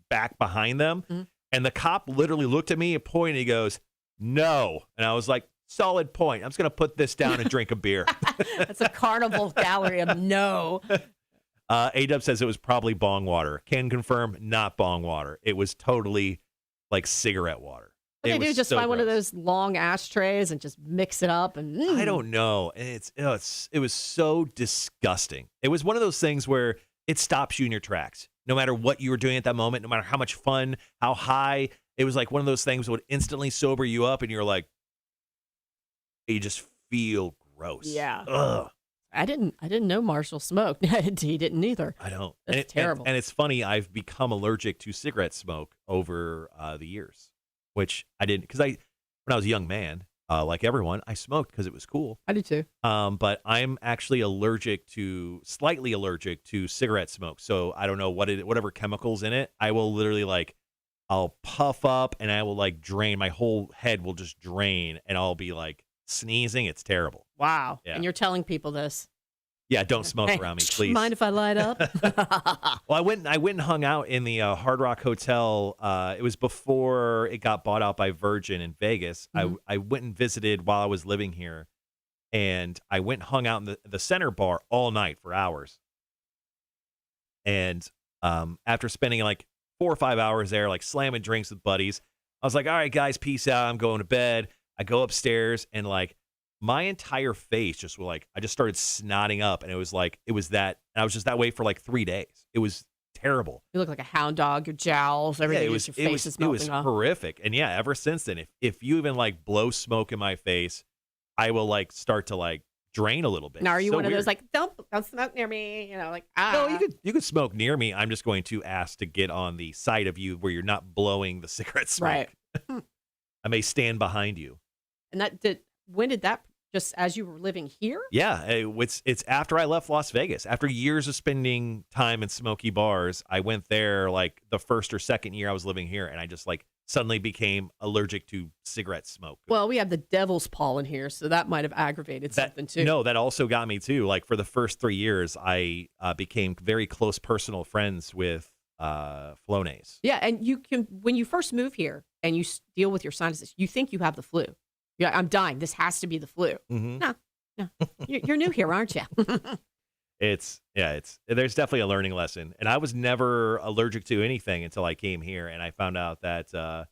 back behind them. Mm-hmm. And the cop literally looked at me and pointed, he goes, no. And I was like, solid point. I'm just going to put this down and drink a beer. That's a carnival gallery of no. A-Dub says it was probably bong water. Can confirm, not bong water. It was totally like cigarette water. What they do, just find one of those long ashtrays and just mix it up. And I don't know. It was so disgusting. It was one of those things where it stops you in your tracks. No matter what you were doing at that moment, no matter how much fun, how high, it was like one of those things that would instantly sober you up, and you're like, you just feel gross. Yeah. Ugh. I didn't know Marshall smoked. He didn't either. I don't. That's terrible. And it's funny, I've become allergic to cigarette smoke over the years, which I didn't, because when I was a young man, like everyone, I smoked because it was cool. I do too. But I'm actually slightly allergic to cigarette smoke. So I don't know whatever chemicals in it. I will literally I'll puff up and I will like drain. My whole head will just drain, and I'll be like sneezing. It's terrible. Wow. Yeah. And you're telling people this. Yeah, don't smoke around me, please. Mind if I light up? Well, I went and hung out in the Hard Rock Hotel. It was before it got bought out by Virgin in Vegas. Mm-hmm. I went and visited while I was living here, and I went and hung out in the center bar all night for hours. And after spending like 4 or 5 hours there, like slamming drinks with buddies, I was like, all right, guys, peace out. I'm going to bed. I go upstairs, and like my entire face just I just started snotting up, and it was that, and I was just that way for like 3 days. It was terrible. You look like a hound dog, your jowls, everything. Yeah, your face is melting off. Horrific. And yeah, ever since then, if you even like blow smoke in my face, I will like start to like drain a little bit. Now, are you one of those like, don't smoke near me? No, you could smoke near me. I'm just going to ask to get on the side of you where you're not blowing the cigarette smoke. Right. I may stand behind you. And when did that, just as you were living here? Yeah, it's after I left Las Vegas. After years of spending time in smoky bars, I went there like the first or second year I was living here, and I just like suddenly became allergic to cigarette smoke. Well, we have the devil's paw in here, so that might have aggravated something too. No, that also got me too. Like for the first 3 years, I became very close personal friends with Flonase. Yeah, and you can, when you first move here and you deal with your sinuses, you think you have the flu. Yeah, I'm dying. This has to be the flu. Mm-hmm. No. You're new here, aren't you? There's definitely a learning lesson. And I was never allergic to anything until I came here, and I found out that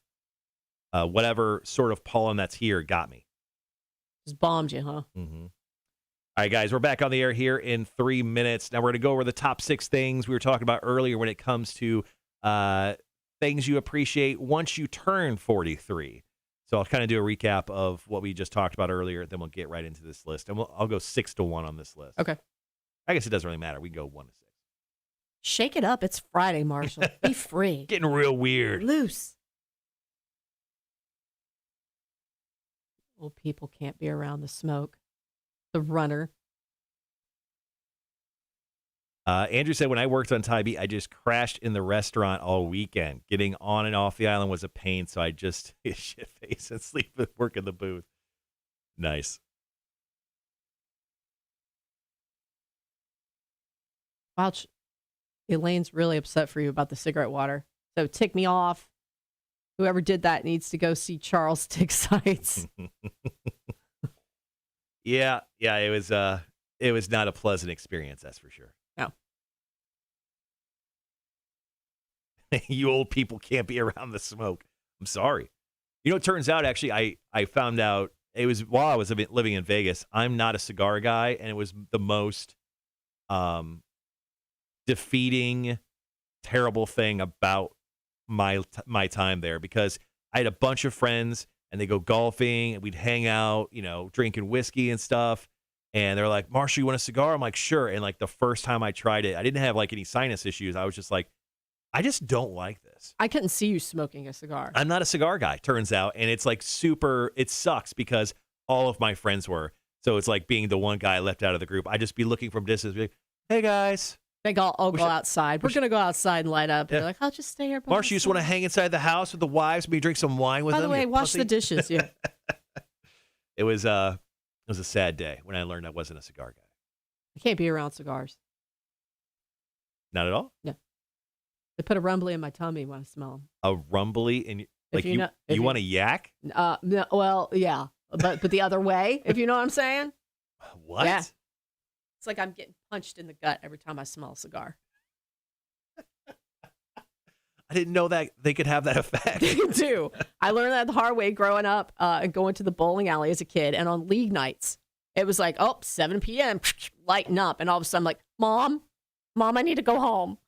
whatever sort of pollen that's here got me. Just bombed you, huh? Mm-hmm. All right, guys, we're back on the air here in 3 minutes. Now we're going to go over the top 6 things we were talking about earlier when it comes to things you appreciate once you turn 43. So I'll kind of do a recap of what we just talked about earlier, then we'll get right into this list. And I'll go 6 to 1 on this list. Okay. I guess it doesn't really matter. We can go 1 to 6. Shake it up. It's Friday, Marshall. Be free. Getting real weird. Loose. Old people can't be around the smoke. The runner. Andrew said, when I worked on Tybee, I just crashed in the restaurant all weekend. Getting on and off the island was a pain, so I just shit face and sleep and work in the booth. Nice. Wow, Elaine's really upset for you about the cigarette water. So tick me off. Whoever did that needs to go see Charles Tick Sites. Yeah, it was not a pleasant experience, that's for sure. No. You old people can't be around the smoke. I'm sorry. You know, it turns out, actually, I found out, it was while I was living in Vegas, I'm not a cigar guy, and it was the most defeating, terrible thing about my time there, because I had a bunch of friends, and they go golfing, and we'd hang out, you know, drinking whiskey and stuff, and they're like, Marshall, you want a cigar? I'm like, sure. And like the first time I tried it, I didn't have like any sinus issues. I was just like, I just don't like this. I couldn't see you smoking a cigar. I'm not a cigar guy, turns out. And it's like it sucks because all of my friends were. So it's like being the one guy left out of the group. I'd just be looking from distance, be like, hey guys. They go, go outside. We're going to go outside and light up. Yeah. They're like, I'll just stay here. Marsh, you just want to hang inside the house with the wives, maybe drink some wine with them? By the way, wash the dishes. Yeah. It was a sad day when I learned I wasn't a cigar guy. I can't be around cigars. Not at all? No. They put a rumbly in my tummy when I smell them. A rumbly? And like you want a yak? No, well, yeah. But the other way, if you know what I'm saying? What? Yeah. It's like I'm getting punched in the gut every time I smell a cigar. I didn't know that they could have that effect. They do. I learned that the hard way growing up and going to the bowling alley as a kid. And on league nights, it was like, 7 p.m., lighten up. And all of a sudden, I'm like, Mom, I need to go home.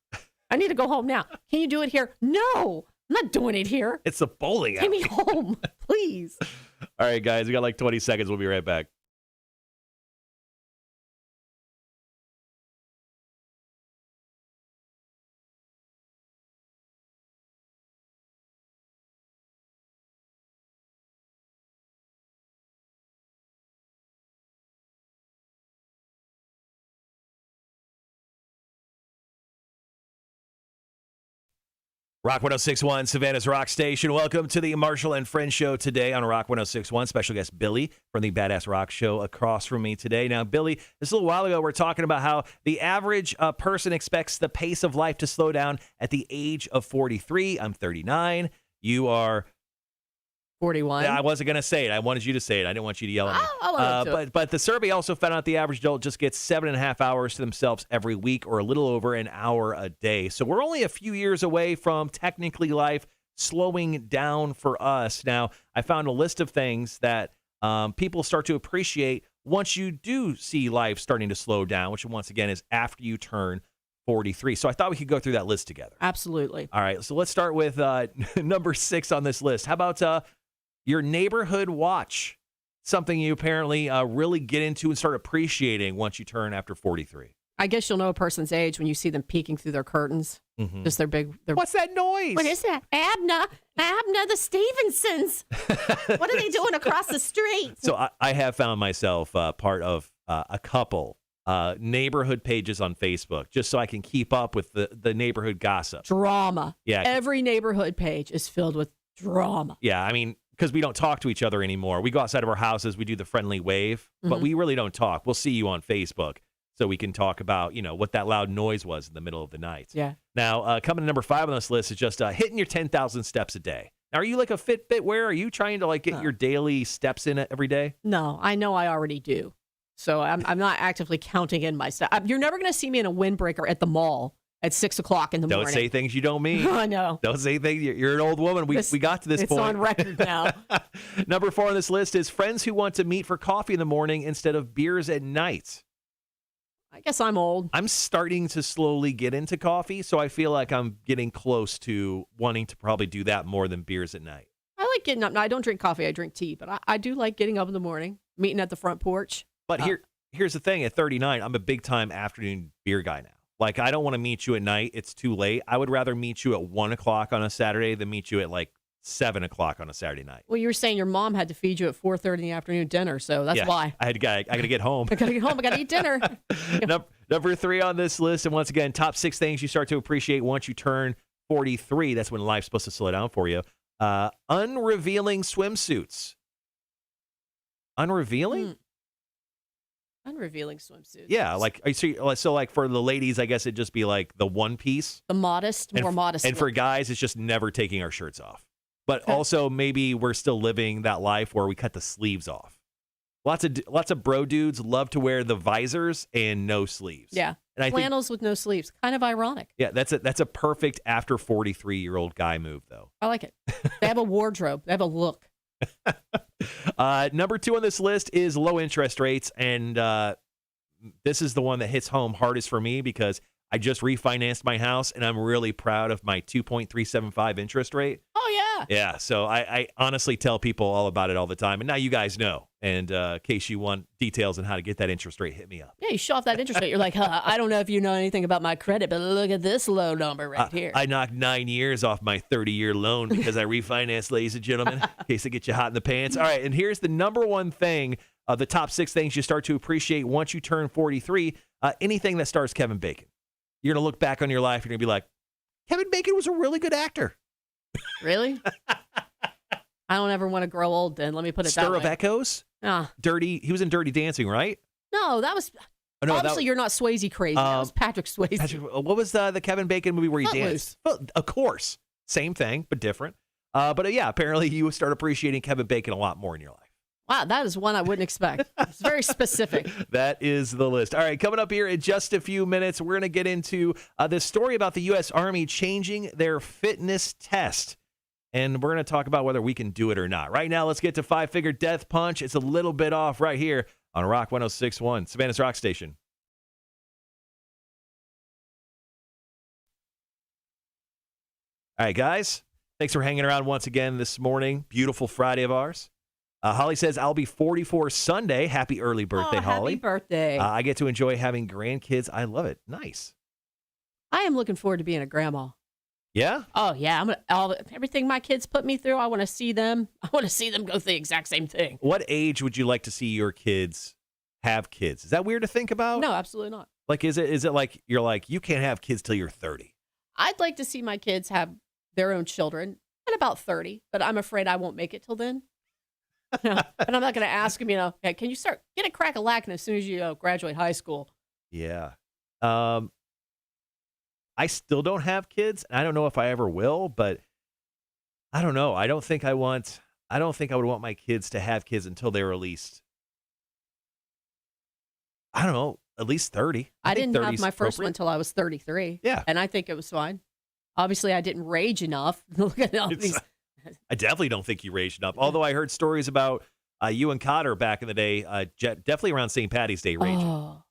I need to go home now. Can you do it here? No, I'm not doing it here. It's a bowling alley. Take me home, please. All right, guys, we got like 20 seconds. We'll be right back. Rock 106.1, Savannah's Rock Station. Welcome to the Marshall and Friends show today on Rock 106.1. Special guest Billy from the Badass Rock Show across from me today. Now, Billy, this a little while ago, we're talking about how the average person expects the pace of life to slow down at the age of 43. I'm 39. You are 41. I wasn't going to say it. I wanted you to say it. I didn't want you to yell at me. But the survey also found out the average adult just gets 7.5 hours to themselves every week, or a little over an hour a day. So we're only a few years away from technically life slowing down for us. Now, I found a list of things that people start to appreciate once you do see life starting to slow down, which once again is after you turn 43. So I thought we could go through that list together. Absolutely. All right. So let's start with number 6 on this list. How about your neighborhood watch? Something you apparently really get into and start appreciating once you turn after 43. I guess you'll know a person's age when you see them peeking through their curtains. Mm-hmm. Just their big. What's that noise? What is that? Abner, the Stevensons. What are they doing across the street? So I have found myself part of a couple neighborhood pages on Facebook, just so I can keep up with the neighborhood gossip. Drama. Yeah. Every neighborhood page is filled with drama. Yeah, I mean, because we don't talk to each other anymore. We go outside of our houses, we do the friendly wave, but we really don't talk. We'll see you on Facebook so we can talk about, what that loud noise was in the middle of the night. Yeah. Now, coming to number 5 on this list is just hitting your 10,000 steps a day. Now, are you like a Fitbit wearer? Are you trying to get your daily steps in every day? No, I know I already do. So I'm not actively counting in my steps. You're never going to see me in a windbreaker at the mall at 6 o'clock in the morning. Don't say things you don't mean. I know. Don't say things. You're an old woman. We got to this point. It's on record now. Number 4 on this list is friends who want to meet for coffee in the morning instead of beers at night. I guess I'm old. I'm starting to slowly get into coffee, so I feel like I'm getting close to wanting to probably do that more than beers at night. I like getting up. No, I don't drink coffee. I drink tea, but I do like getting up in the morning, meeting at the front porch. But here's the thing. At 39, I'm a big-time afternoon beer guy now. Like, I don't want to meet you at night. It's too late. I would rather meet you at 1 o'clock on a Saturday than meet you at, 7 o'clock on a Saturday night. Well, you were saying your mom had to feed you at 4:30 in the afternoon dinner, so that's why. I got to get home. I got to get home. I got to eat dinner. Number 3 on this list, and once again, top 6 things you start to appreciate once you turn 43. That's when life's supposed to slow down for you. Unrevealing swimsuits. Unrevealing? Unrevealing swimsuits. Yeah, like so like for the ladies, I guess it'd just be like the one piece. The more modest. And look. for guys, it's just never taking our shirts off. But also maybe we're still living that life where we cut the sleeves off. Lots of bro dudes love to wear the visors and no sleeves. Yeah, and I flannels with no sleeves. Kind of ironic. Yeah, that's a perfect after 43-year-old guy move, though. I like it. They have a wardrobe. They have a look. Number 2 on this list is low interest rates, and this is the one that hits home hardest for me because I just refinanced my house, and I'm really proud of my 2.375 interest rate. Oh, yeah. Yeah, so I honestly tell people all about it all the time, and now you guys know. And in case you want details on how to get that interest rate, hit me up. Yeah, you show off that interest rate. You're like, I don't know if you know anything about my credit, but look at this low number right here. I knocked 9 years off my 30-year loan because I refinanced, ladies and gentlemen, in case I get you hot in the pants. All right, and here's the number 1 thing of the top 6 things you start to appreciate once you turn 43, anything that stars Kevin Bacon. You're going to look back on your life, you're going to be like, Kevin Bacon was a really good actor. Really? I don't ever want to grow old then. Let me put it that way. Stir of Echoes? He was in Dirty Dancing, right? No, that was... Oh, no, obviously, you're not Swayze crazy. That was Patrick Swayze. What was the Kevin Bacon movie where he danced? Footloose. Well, of course. Same thing, but different. But yeah, apparently you start appreciating Kevin Bacon a lot more in your life. Wow, that is one I wouldn't expect. It's very specific. That is the list. All right, coming up here in just a few minutes, we're going to get into this story about the U.S. Army changing their fitness test. And we're going to talk about whether we can do it or not. Right now, let's get to Five Finger Death Punch. It's a little bit off right here on Rock 106.1, Savannah's Rock Station. All right, guys. Thanks for hanging around once again this morning. Beautiful Friday of ours. Holly says, I'll be 44 Sunday. Happy early birthday, Holly. Happy birthday. I get to enjoy having grandkids. I love it. Nice. I am looking forward to being a grandma. Yeah? Oh, yeah. Everything my kids put me through, I want to see them. I want to see them go through the exact same thing. What age would you like to see your kids have kids? Is that weird to think about? No, absolutely not. Like, is it like you're like, you can't have kids till you're 30? I'd like to see my kids have their own children at about 30, but I'm afraid I won't make it till then. And I'm not going to ask them, hey, can you get a crack of lacking as soon as you graduate high school? Yeah. I still don't have kids. And I don't know if I ever will, but I don't know. I don't think I would want my kids to have kids until they were at least, I don't know, at least 30. I didn't have my first one until I was 33. Yeah. And I think it was fine. Obviously, I didn't rage enough. Look at all these. I definitely don't think you raged up. Although I heard stories about you and Cotter back in the day, definitely around St. Patty's Day raging. Oh,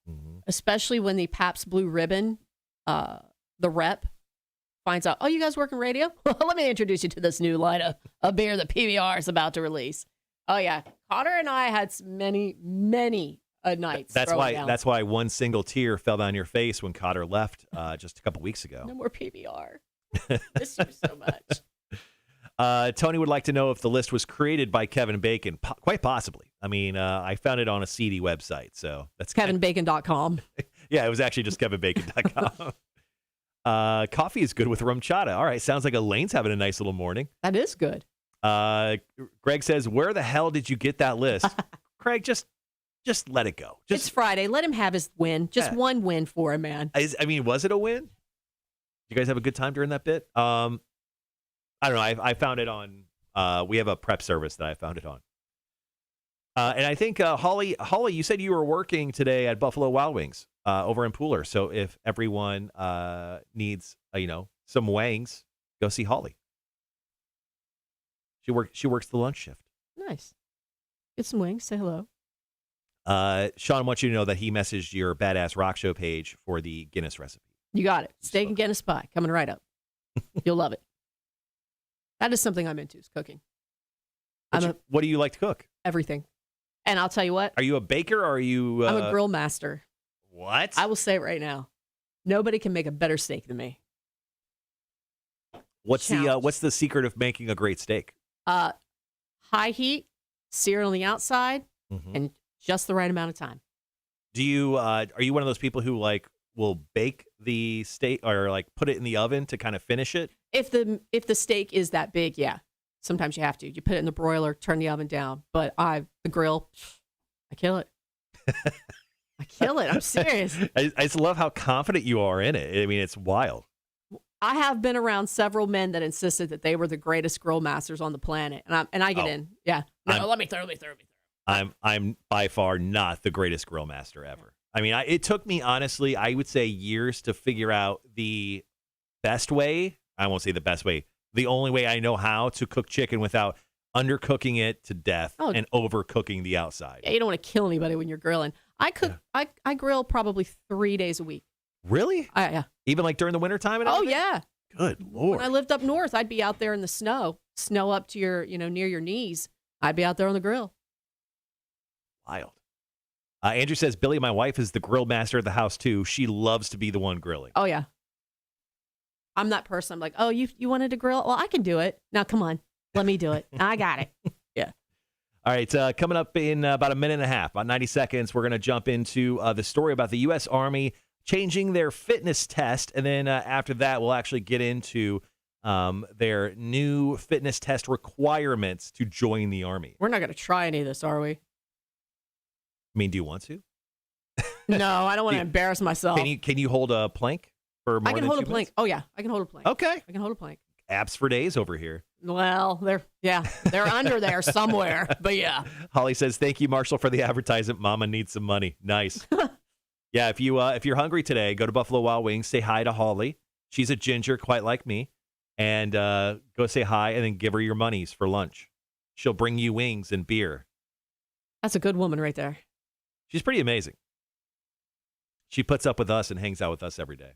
especially when the Pabst Blue Ribbon, the rep, finds out, oh, you guys work in radio? Well, let me introduce you to this new line of beer that PBR is about to release. Oh, yeah. Cotter and I had many nights. That's why one single tear fell down your face when Cotter left just a couple weeks ago. No more PBR. Miss you so much. Tony would like to know if the list was created by Kevin Bacon. Quite possibly. I mean, I found it on a seedy website, so that's KevinBacon.com. Yeah, it was actually just KevinBacon.com. Coffee is good with rum chata. All right, sounds like Elaine's having a nice little morning. That is good. Greg says, where the hell did you get that list? Craig, just let it go. It's Friday. Let him have his win. Just one win for him, man. I mean, was it a win? Did you guys have a good time during that bit? I don't know. I found it on. We have a prep service that I found it on. And I think Holly, you said you were working today at Buffalo Wild Wings over in Pooler. So if everyone needs, some wangs, go see Holly. She works the lunch shift. Nice. Get some wings. Say hello. Sean wants you to know that he messaged your Badass Rock Show page for the Guinness recipe. You got it. Steak and Guinness pie coming right up. You'll love it. That is something I'm into, is cooking. What do you like to cook? Everything. And I'll tell you what. Are you a baker or are you... I'm a grill master. What? I will say it right now. Nobody can make a better steak than me. challenge. What's the secret of making a great steak? High heat, sear on the outside, and just the right amount of time. Do you are you one of those people who like will bake the steak or like put it in the oven to kind of finish it? If the steak is that big, yeah. Sometimes you have to. You put it in the broiler, turn the oven down. But the grill, I kill it. I kill it. I'm serious. I just love how confident you are in it. I mean, it's wild. I have been around several men that insisted that they were the greatest grill masters on the planet, and I get in. Yeah. No, let me throw. I'm by far not the greatest grill master ever. I mean, it took me, honestly, I would say years to figure out the best way. I won't say the best way. The only way I know how to cook chicken without undercooking it to death and overcooking the outside. Yeah, you don't want to kill anybody when you're grilling. I cook. Yeah. I grill probably 3 days a week. Really? Yeah. Even like during the wintertime? Oh, yeah. Good Lord. When I lived up north, I'd be out there in the snow up to your, near your knees. I'd be out there on the grill. Wild. Andrew says, Billy, my wife is the grill master at the house, too. She loves to be the one grilling. Oh, yeah. I'm that person. I'm like, oh, you wanted to grill? Well, I can do it. Now, come on. Let me do it. I got it. Yeah. All right. Coming up in about a minute and a half, about 90 seconds, we're going to jump into the story about the U.S. Army changing their fitness test. And then after that, we'll actually get into their new fitness test requirements to join the Army. We're not going to try any of this, are we? I mean, do you want to? No, I don't want to embarrass myself. Can you hold a plank for more than 2 minutes? I can hold a plank. Oh, yeah. I can hold a plank. Okay. I can hold a plank. Abs for days over here. Well, they're under there somewhere, but yeah. Holly says, thank you, Marshall, for the advertisement. Mama needs some money. Nice. Yeah, if you're hungry today, go to Buffalo Wild Wings, say hi to Holly. She's a ginger, quite like me. And go say hi and then give her your monies for lunch. She'll bring you wings and beer. That's a good woman right there. She's pretty amazing. She puts up with us and hangs out with us every day.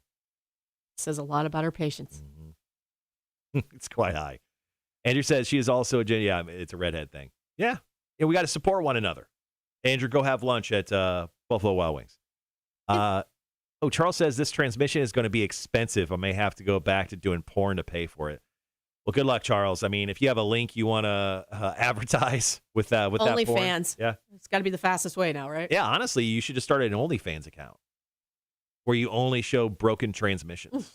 Says a lot about her patience. It's quite high. Andrew says she is also a ginger. Yeah, it's a redhead thing. Yeah. We got to support one another. Andrew, go have lunch at Buffalo Wild Wings. Charles says this transmission is going to be expensive. I may have to go back to doing porn to pay for it. Well, good luck, Charles. I mean, if you have a link you want to advertise with that porn. OnlyFans. Yeah. It's got to be the fastest way now, right? Yeah, honestly, you should just start an OnlyFans account where you only show broken transmissions.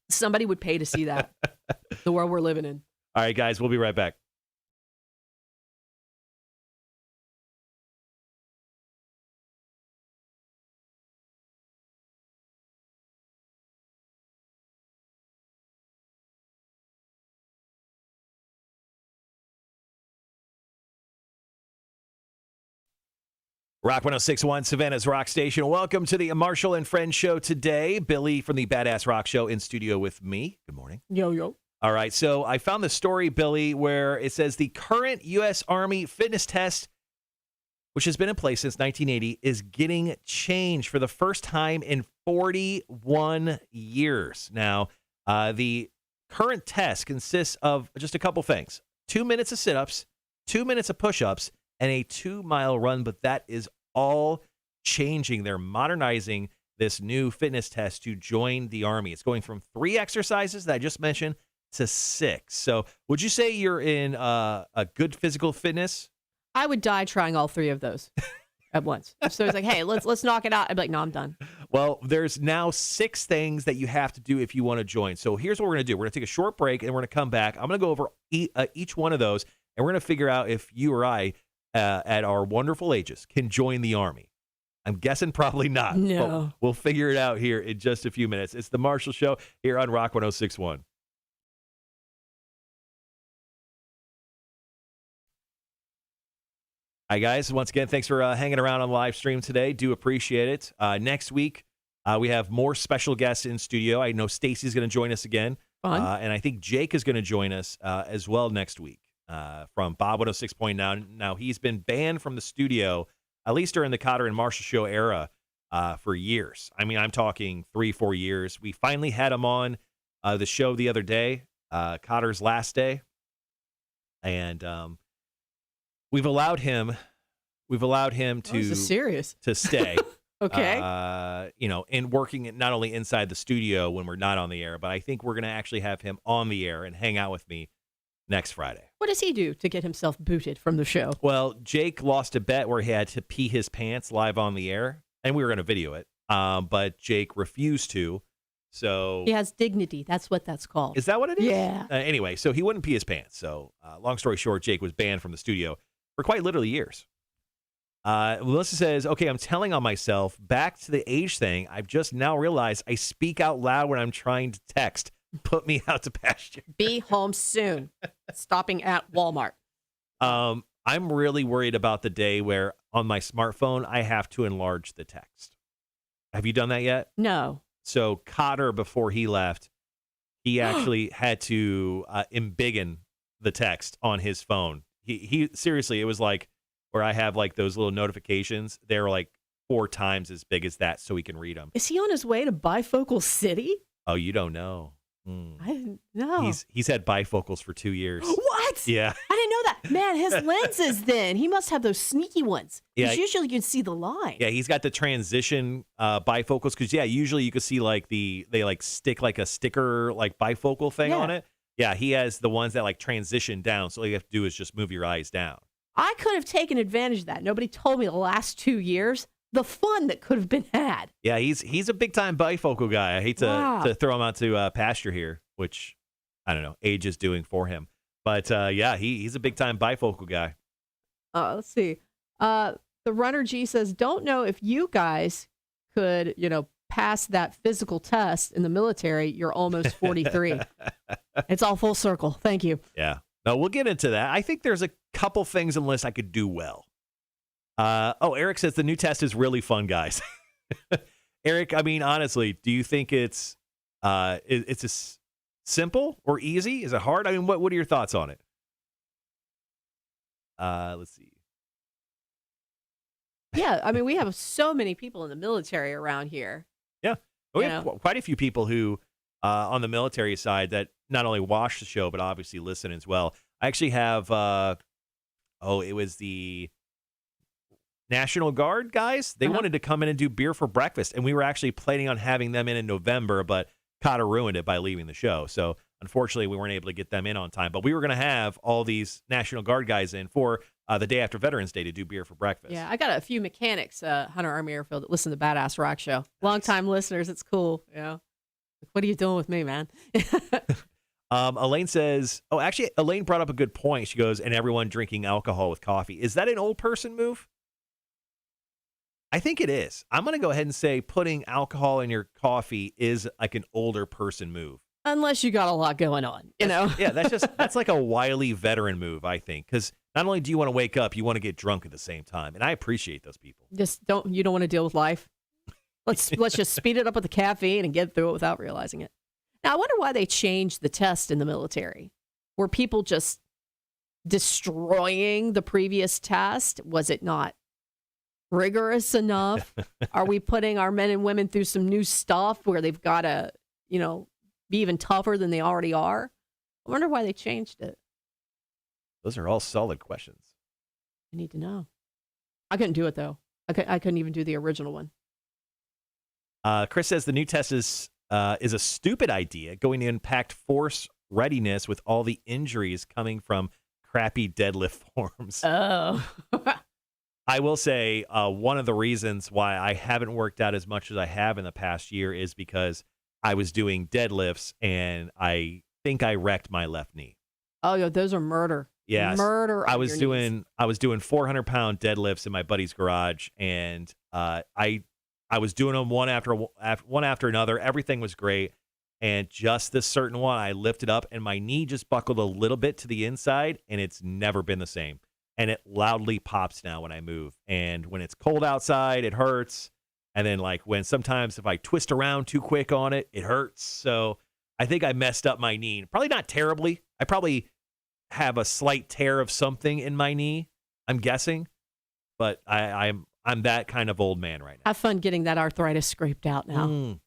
Somebody would pay to see that. The world we're living in. All right, guys, we'll be right back. Rock 106.1, Savannah's Rock Station. Welcome to the Marshall and Friends show today. Billy from the Badass Rock Show in studio with me. Good morning. Yo. All right, so I found the story, Billy, where it says the current U.S. Army fitness test, which has been in place since 1980, is getting changed for the first time in 41 years. Now, the current test consists of just a couple things. 2 minutes of sit-ups, 2 minutes of push-ups, and a 2-mile run, but that is all changing. They're modernizing this new fitness test to join the Army. It's going from 3 exercises that I just mentioned to 6. So would you say you're in a good physical fitness? I would die trying all 3 of those at once. So it's like, hey, let's knock it out. I'd be like, no, I'm done. Well, there's now 6 things that you have to do if you want to join. So here's what we're going to do. We're going to take a short break, and we're going to come back. I'm going to go over each one of those, and we're going to figure out if you or I at our wonderful ages can join the Army. I'm guessing probably not. No. But we'll figure it out here in just a few minutes. It's the Marshall Show here on Rock 106.1. Hi, guys. Once again, thanks for hanging around on the live stream today. Do appreciate it. Next week, we have more special guests in studio. I know Stacy's going to join us again. Fun. And I think Jake is going to join us as well next week. From Bob 106.9. Now, he's been banned from the studio, at least during the Cotter and Marshall show era, for years. I mean, I'm talking 3-4 years. We finally had him on the show the other day, Cotter's last day. And we've allowed him to This is serious. to stay. Okay. And working not only inside the studio when we're not on the air, but I think we're going to actually have him on the air and hang out with me next Friday. What does he do to get himself booted from the show? Well, Jake lost a bet where he had to pee his pants live on the air, and we were going to video it, but Jake refused to. So he has dignity. That's what that's called. Is that what it is? Yeah. Anyway, so he wouldn't pee his pants. So long story short, Jake was banned from the studio for quite literally years. Melissa says, okay, I'm telling on myself. Back to the age thing. I've just now realized I speak out loud when I'm trying to text. Put me out to pasture. Be home soon. Stopping at Walmart. I'm really worried about the day where on my smartphone, I have to enlarge the text. Have you done that yet? No. So Cotter, before he left, he actually had to embiggen the text on his phone. He seriously, it was like where I have like those little notifications. They're like 4 times as big as that so he can read them. Is he on his way to Bifocal City? Oh, you don't know. I didn't know. He's had bifocals for 2 years. What? Yeah. I didn't know that. Man, his lenses then. He must have those sneaky ones. Yeah. Because usually you can see the line. Yeah, he's got the transition bifocals because, usually you can see like they like stick like a sticker like bifocal thing on it. Yeah, he has the ones that like transition down. So all you have to do is just move your eyes down. I could have taken advantage of that. Nobody told me the last 2 years the fun that could have been had. Yeah, he's a big time bifocal guy. I hate to throw him out to pasture here, which I don't know, age is doing for him. But he's a big time bifocal guy. Let's see. The Runner G says, don't know if you guys could, pass that physical test in the military. You're almost 43. It's all full circle. Thank you. Yeah. No, we'll get into that. I think there's a couple things in the list I could do well. Eric says the new test is really fun, guys. Eric, I mean, honestly, do you think it's simple or easy? Is it hard? I mean, what are your thoughts on it? Let's see. Yeah, I mean, we have so many people in the military around here. Yeah, we have quite a few people who, on the military side, that not only watch the show but obviously listen as well. I actually have, it was the National Guard guys. They wanted to come in and do beer for breakfast, and we were actually planning on having them in November, but Cotter ruined it by leaving the show. So unfortunately, we weren't able to get them in on time. But we were going to have all these National Guard guys in for the day after Veterans Day to do beer for breakfast. Yeah, I got a few mechanics, Hunter Army Airfield, that listen to Badass Rock Show. Long-time listeners. It's cool. Yeah. What are you doing with me, man? Elaine says, Elaine brought up a good point. She goes, and everyone drinking alcohol with coffee. Is that an old person move? I think it is. I'm going to go ahead and say putting alcohol in your coffee is like an older person move. Unless you got a lot going on, Yeah, that's like a wily veteran move, I think. Because not only do you want to wake up, you want to get drunk at the same time. And I appreciate those people. You don't want to deal with life. Let's just speed it up with the caffeine and get through it without realizing it. Now, I wonder why they changed the test in the military. Were people just destroying the previous test? Was it not rigorous enough? Are we putting our men and women through some new stuff where they've got to, be even tougher than they already are? I wonder why they changed it. Those are all solid questions. I need to know. I couldn't do it, though. I couldn't even do the original one. Chris says the new test is a stupid idea, going to impact force readiness with all the injuries coming from crappy deadlift forms. Oh. I will say one of the reasons why I haven't worked out as much as I have in the past year is because I was doing deadlifts and I think I wrecked my left knee. Oh, yeah, those are murder. Yes. Murder. I was doing 400-pound deadlifts in my buddy's garage, and I was doing them one after another. Everything was great, and just this certain one, I lifted up, and my knee just buckled a little bit to the inside, and it's never been the same. And it loudly pops now when I move. And when it's cold outside, it hurts. And then sometimes if I twist around too quick on it, it hurts. So I think I messed up my knee. Probably not terribly. I probably have a slight tear of something in my knee, I'm guessing. But I'm that kind of old man right now. Have fun getting that arthritis scraped out now.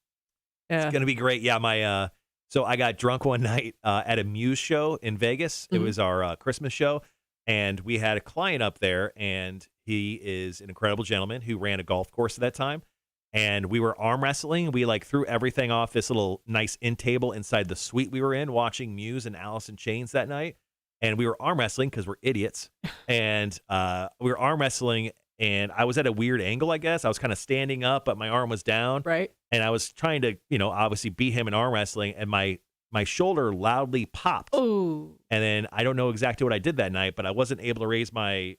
It's going to be great. Yeah, so I got drunk one night at a Muse show in Vegas. It was our Christmas show. And we had a client up there, and he is an incredible gentleman who ran a golf course at that time. and we were arm wrestling. We like threw everything off this little nice end table inside the suite we were in, watching Muse and Alice in Chains that night. And we were arm wrestling because we're idiots. And we were arm wrestling, and I was at a weird angle, I guess. I was kind of standing up, but my arm was down. Right. And I was trying to, obviously beat him in arm wrestling, and my shoulder loudly popped. Ooh. And then I don't know exactly what I did that night, but I wasn't able to raise my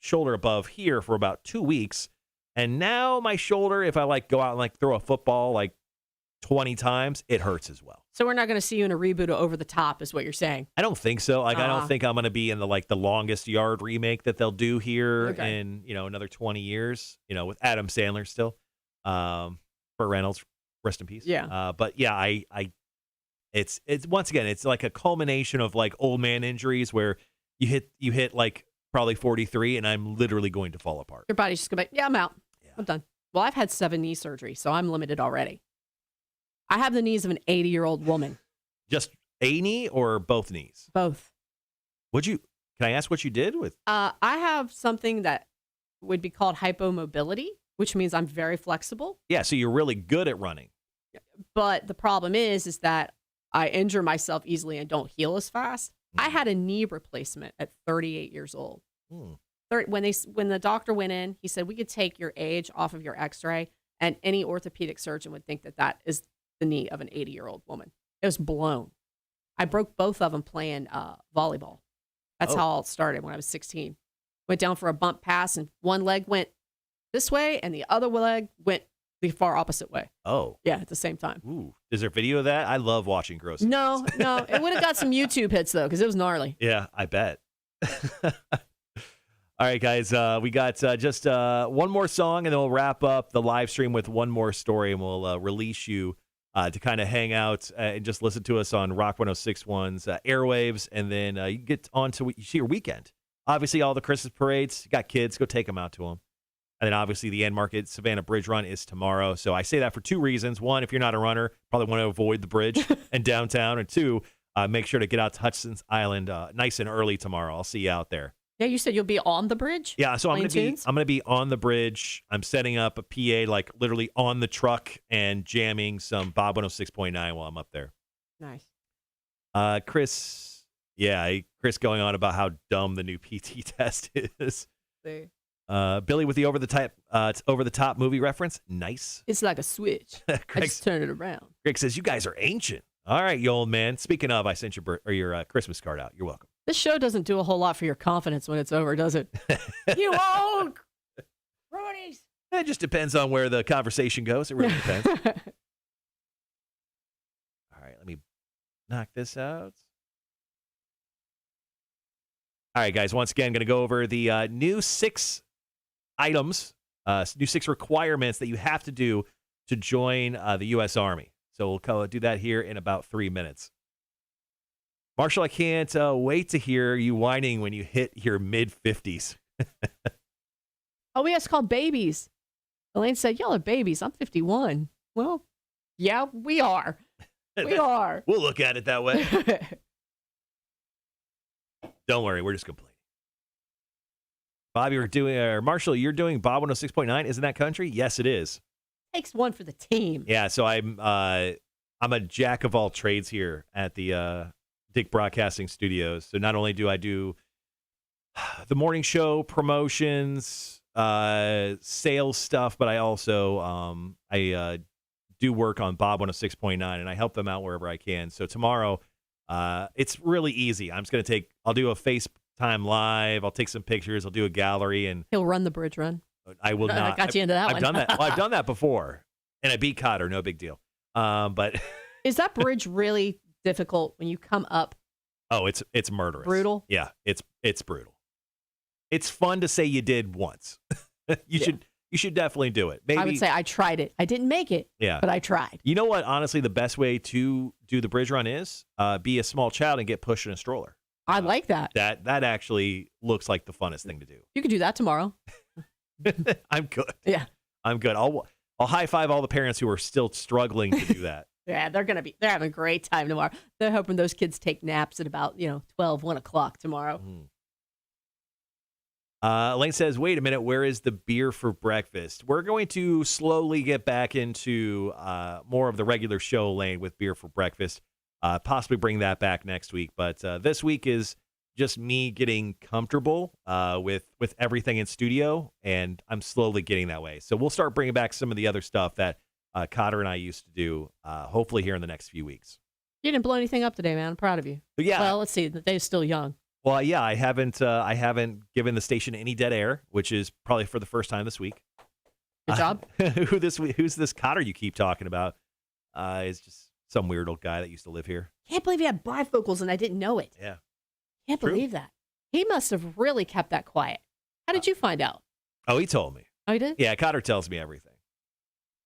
shoulder above here for about 2 weeks. And now my shoulder, if I like go out and like throw a football like 20 times, it hurts as well. So we're not going to see you in a reboot of Over the Top, is what you're saying? I don't think so. Like I don't think I'm going to be in the Longest Yard remake that they'll do here in another 20 years. With Adam Sandler still, Burt Reynolds, rest in peace. Yeah. But yeah, it's once again, it's like a culmination of like old man injuries where you hit like probably 43, and I'm literally going to fall apart. Your body's just going to be, I'm out. Yeah. I'm done. Well, I've had 7 knee surgeries, so I'm limited already. I have the knees of an 80-year-old woman. Just a knee or both knees? Both. Can I ask what you did with? I have something that would be called hypomobility, which means I'm very flexible. Yeah, so you're really good at running. But the problem is that I injure myself easily and don't heal as fast. I had a knee replacement at 38 years old. When the doctor went in, he said, we could take your age off of your x-ray, and any orthopedic surgeon would think that is the knee of an 80-year-old woman. It was blown. I broke both of them playing volleyball. That's how it started when I was 16. Went down for a bump pass, and one leg went this way, and the other leg went the far opposite way. Oh. Yeah, at the same time. Ooh. Is there video of that? I love watching gross. No. It would have got some YouTube hits, though, because it was gnarly. Yeah, I bet. All right, guys. We got just one more song, and then we'll wrap up the live stream with one more story, and we'll release you to kind of hang out and just listen to us on Rock 106.1's airwaves, and then you get on to your weekend. Obviously, all the Christmas parades. You got kids, go take them out to them. And then obviously the End Market Savannah Bridge Run is tomorrow. So I say that for 2 reasons. One, if you're not a runner, probably want to avoid the bridge and downtown. And 2, make sure to get out to Hutchinson's Island nice and early tomorrow. I'll see you out there. Yeah, you said you'll be on the bridge? Yeah, so I'm gonna be on the bridge. I'm setting up a PA like literally on the truck and jamming some Bob 106.9 while I'm up there. Nice. Chris going on about how dumb the new PT test is. See. Billy with the over the top movie reference. Nice. It's like a switch. I just turn it around. Greg says you guys are ancient. All right, you old man. Speaking of, I sent your Christmas card out. You're welcome. This show doesn't do a whole lot for your confidence when it's over, does it? You old Rudies. It just depends on where the conversation goes. It really depends. All right, let me knock this out. All right, guys. Once again, going to go over the new 6 items, new 6 requirements that you have to do to join the U.S. Army. So we'll do that here in about 3 minutes. Marshall, I can't wait to hear you whining when you hit your mid-50s. Oh, it's called babies. Elaine said, y'all are babies. I'm 51. Well, yeah, we are. We are. We'll look at it that way. Don't worry, we're just complaining. Bob, Marshall, you're doing Bob 106.9. Isn't that country? Yes, it is. Takes one for the team. Yeah, so I'm a jack of all trades here at the Dick Broadcasting Studios. So not only do I do the morning show promotions, sales stuff, but I also do work on Bob 106.9, and I help them out wherever I can. So tomorrow, it's really easy. I'll do a FaceTime live. I'll take some pictures. I'll do a gallery, and he'll run the bridge run. I will not. I got you into that one. I've done that. Well, I've done that before, and I beat Cotter. No big deal. But is that bridge really difficult when you come up? Oh, it's murderous. Brutal? Yeah, it's brutal. It's fun to say you did once. You should definitely do it. Maybe, I would say I tried it. I didn't make it, but I tried. You know what? Honestly, the best way to do the bridge run is be a small child and get pushed in a stroller. I like that. That actually looks like the funnest thing to do. You could do that tomorrow. I'm good. Yeah. I'm good. I'll high five all the parents who are still struggling to do that. Yeah, they're having a great time tomorrow. They're hoping those kids take naps at about 12, 1 o'clock tomorrow. Elaine says, wait a minute, where is the beer for breakfast? We're going to slowly get back into more of the regular show, Elaine, with beer for breakfast. Possibly bring that back next week. But this week is just me getting comfortable with everything in studio, and I'm slowly getting that way. So we'll start bringing back some of the other stuff that Cotter and I used to do, hopefully here in the next few weeks. You didn't blow anything up today, man. I'm proud of you. But yeah. Well, let's see. The day's still young. Well, yeah, I haven't given the station any dead air, which is probably for the first time this week. Good job. Who's this Cotter you keep talking about? Is just some weird old guy that used to live here. Can't believe he had bifocals and I didn't know it. Yeah. Can't believe that. He must have really kept that quiet. How did you find out? Oh, he told me. Oh, he did? Yeah, Cotter tells me everything,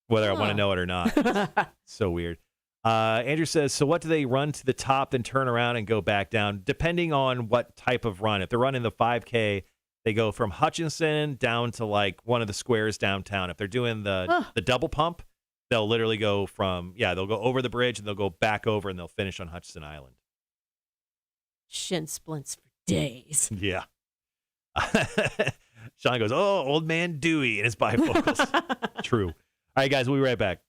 whether I want to know it or not. So weird. Andrew says, so what do they run to the top, then turn around and go back down? Depending on what type of run. If they're running the 5K, they go from Hutchinson down to like one of the squares downtown. If they're doing the double pump, they'll literally go they'll go over the bridge and they'll go back over and they'll finish on Hutchinson Island. Shin splints for days. Yeah. Sean goes, oh, old man Dewey and his bifocals. True. All right, guys, we'll be right back.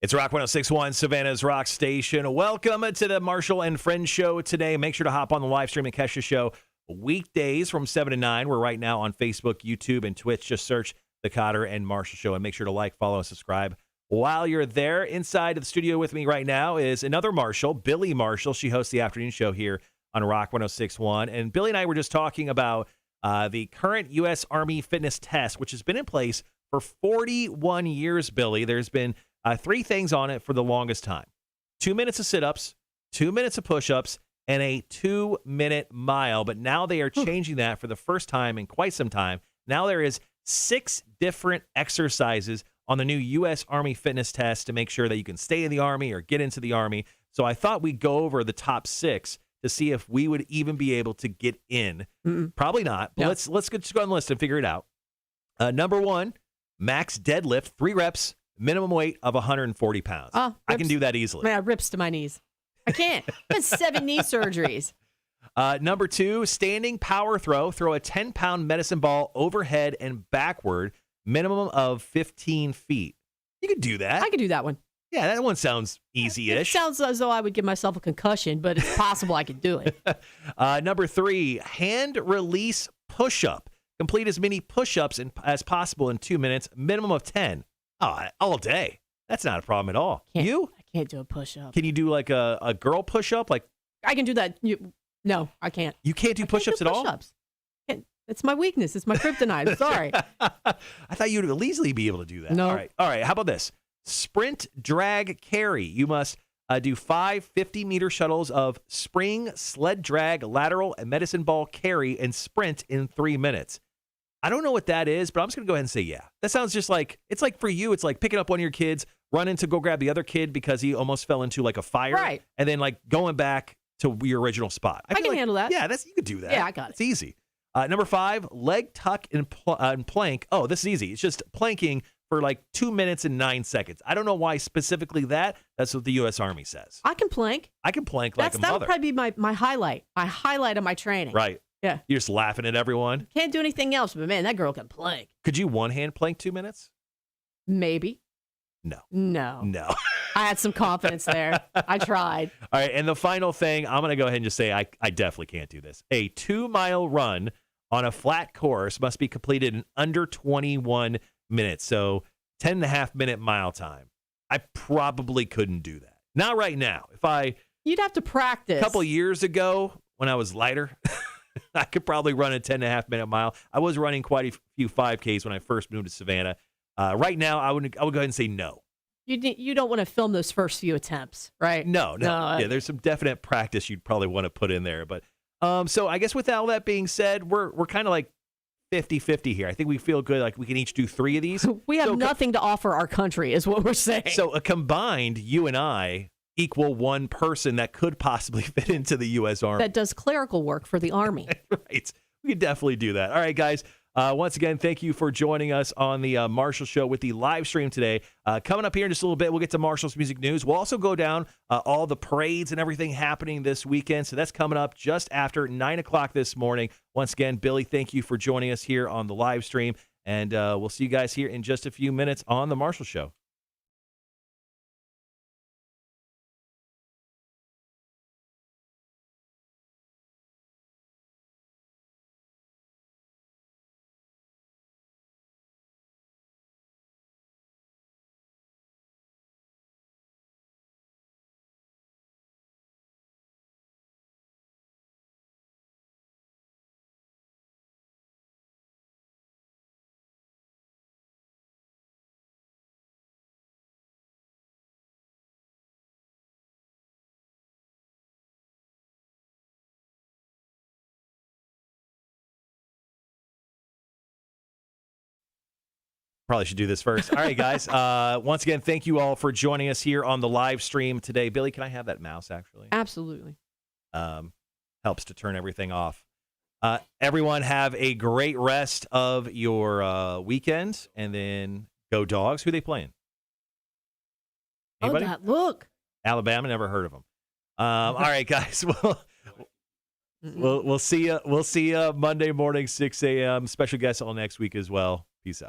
It's Rock 106.1, Savannah's Rock Station. Welcome to the Marshall and Friends show today. Make sure to hop on the live stream and catch the show weekdays from 7 to 9. We're right now on Facebook, YouTube, and Twitch. Just search the Cotter and Marshall show and make sure to like, follow, and subscribe. While you're there, inside of the studio with me right now is another Marshall, Billie Marshall. She hosts the afternoon show here on Rock 106.1. And Billie and I were just talking about the current U.S. Army fitness test, which has been in place for 41 years, Billie. There's been 3 things on it for the longest time. 2 minutes of sit-ups, 2 minutes of push-ups, and a 2-minute mile. But now they are changing that for the first time in quite some time. Now there is 6 different exercises on the new U.S. Army fitness test to make sure that you can stay in the Army or get into the Army. So I thought we'd go over the top 6 to see if we would even be able to get in. Probably not, but let's just go on the list and figure it out. Number 1, max deadlift, 3 reps. Minimum weight of 140 pounds. I can do that easily. Man, rips to my knees. I can't. I had 7 knee surgeries. Number 2, standing power throw. Throw a 10-pound medicine ball overhead and backward, minimum of 15 feet. You can do that. I can do that one. Yeah, that one sounds easy-ish. It sounds as though I would give myself a concussion, but it's possible I could do it. Number 3, hand release push-up. Complete as many push-ups as possible in 2 minutes, minimum of 10. Oh, all day. That's not a problem at all. I can't do a push-up. Can you do like a girl push-up? Like I can do that. No, I can't. You can't do push-ups at all? It's my weakness. It's my kryptonite. I'm sorry. I thought you would easily be able to do that. No. All right. How about this? Sprint, drag, carry. You must do 5 50-meter shuttles of spring, sled drag, lateral, and medicine ball carry and sprint in 3 minutes. I don't know what that is, but I'm just going to go ahead and say yeah. That sounds just like, it's like for you, it's like picking up one of your kids, running to go grab the other kid because he almost fell into like a fire. Right. And then like going back to your original spot. I can handle that. Yeah, you could do that. Yeah, I got it. It's easy. Number 5, leg tuck and plank. Oh, this is easy. It's just planking for like 2 minutes and 9 seconds. I don't know why specifically that. That's what the U.S. Army says. I can plank. I can plank like a mother. That would probably be my highlight. My highlight of my training. Right. Yeah. You're just laughing at everyone. Can't do anything else, but man, that girl can plank. Could you one-hand plank 2 minutes? Maybe. No. I had some confidence there. I tried. All right, and the final thing, I'm going to go ahead and just say I definitely can't do this. A 2-mile run on a flat course must be completed in under 21 minutes. So 10.5-minute mile time. I probably couldn't do that. Not right now. You'd have to practice. A couple years ago when I was lighter, I could probably run a 10.5-minute mile. I was running quite a few 5Ks when I first moved to Savannah. Right now, I would go ahead and say no. You don't want to film those first few attempts, right? No. Yeah, there's some definite practice you'd probably want to put in there. But so I guess with all that being said, we're kind of like 50-50 here. I think we feel good. Like we can each do 3 of these. We have nothing to offer our country is what we're saying. So a combined, you and I equal 1 person that could possibly fit into the U.S. Army. That does clerical work for the Army. Right. We could definitely do that. All right, guys. Once again, thank you for joining us on the Marshall Show with the live stream today. Coming up here in just a little bit, we'll get to Marshall's music news. We'll also go down all the parades and everything happening this weekend. So that's coming up just after 9 o'clock this morning. Once again, Billy, thank you for joining us here on the live stream. And we'll see you guys here in just a few minutes on the Marshall Show. Probably should do this first. All right, guys. Once again, thank you all for joining us here on the live stream today. Billy, can I have that mouse, actually? Absolutely. Helps to turn everything off. Everyone have a great rest of your weekend, and then go Dogs. Who are they playing? Anybody? Oh, look. Alabama. Never heard of them. All right, guys. We'll see you. We'll see you Monday morning, 6 a.m. Special guests all next week as well. Peace out.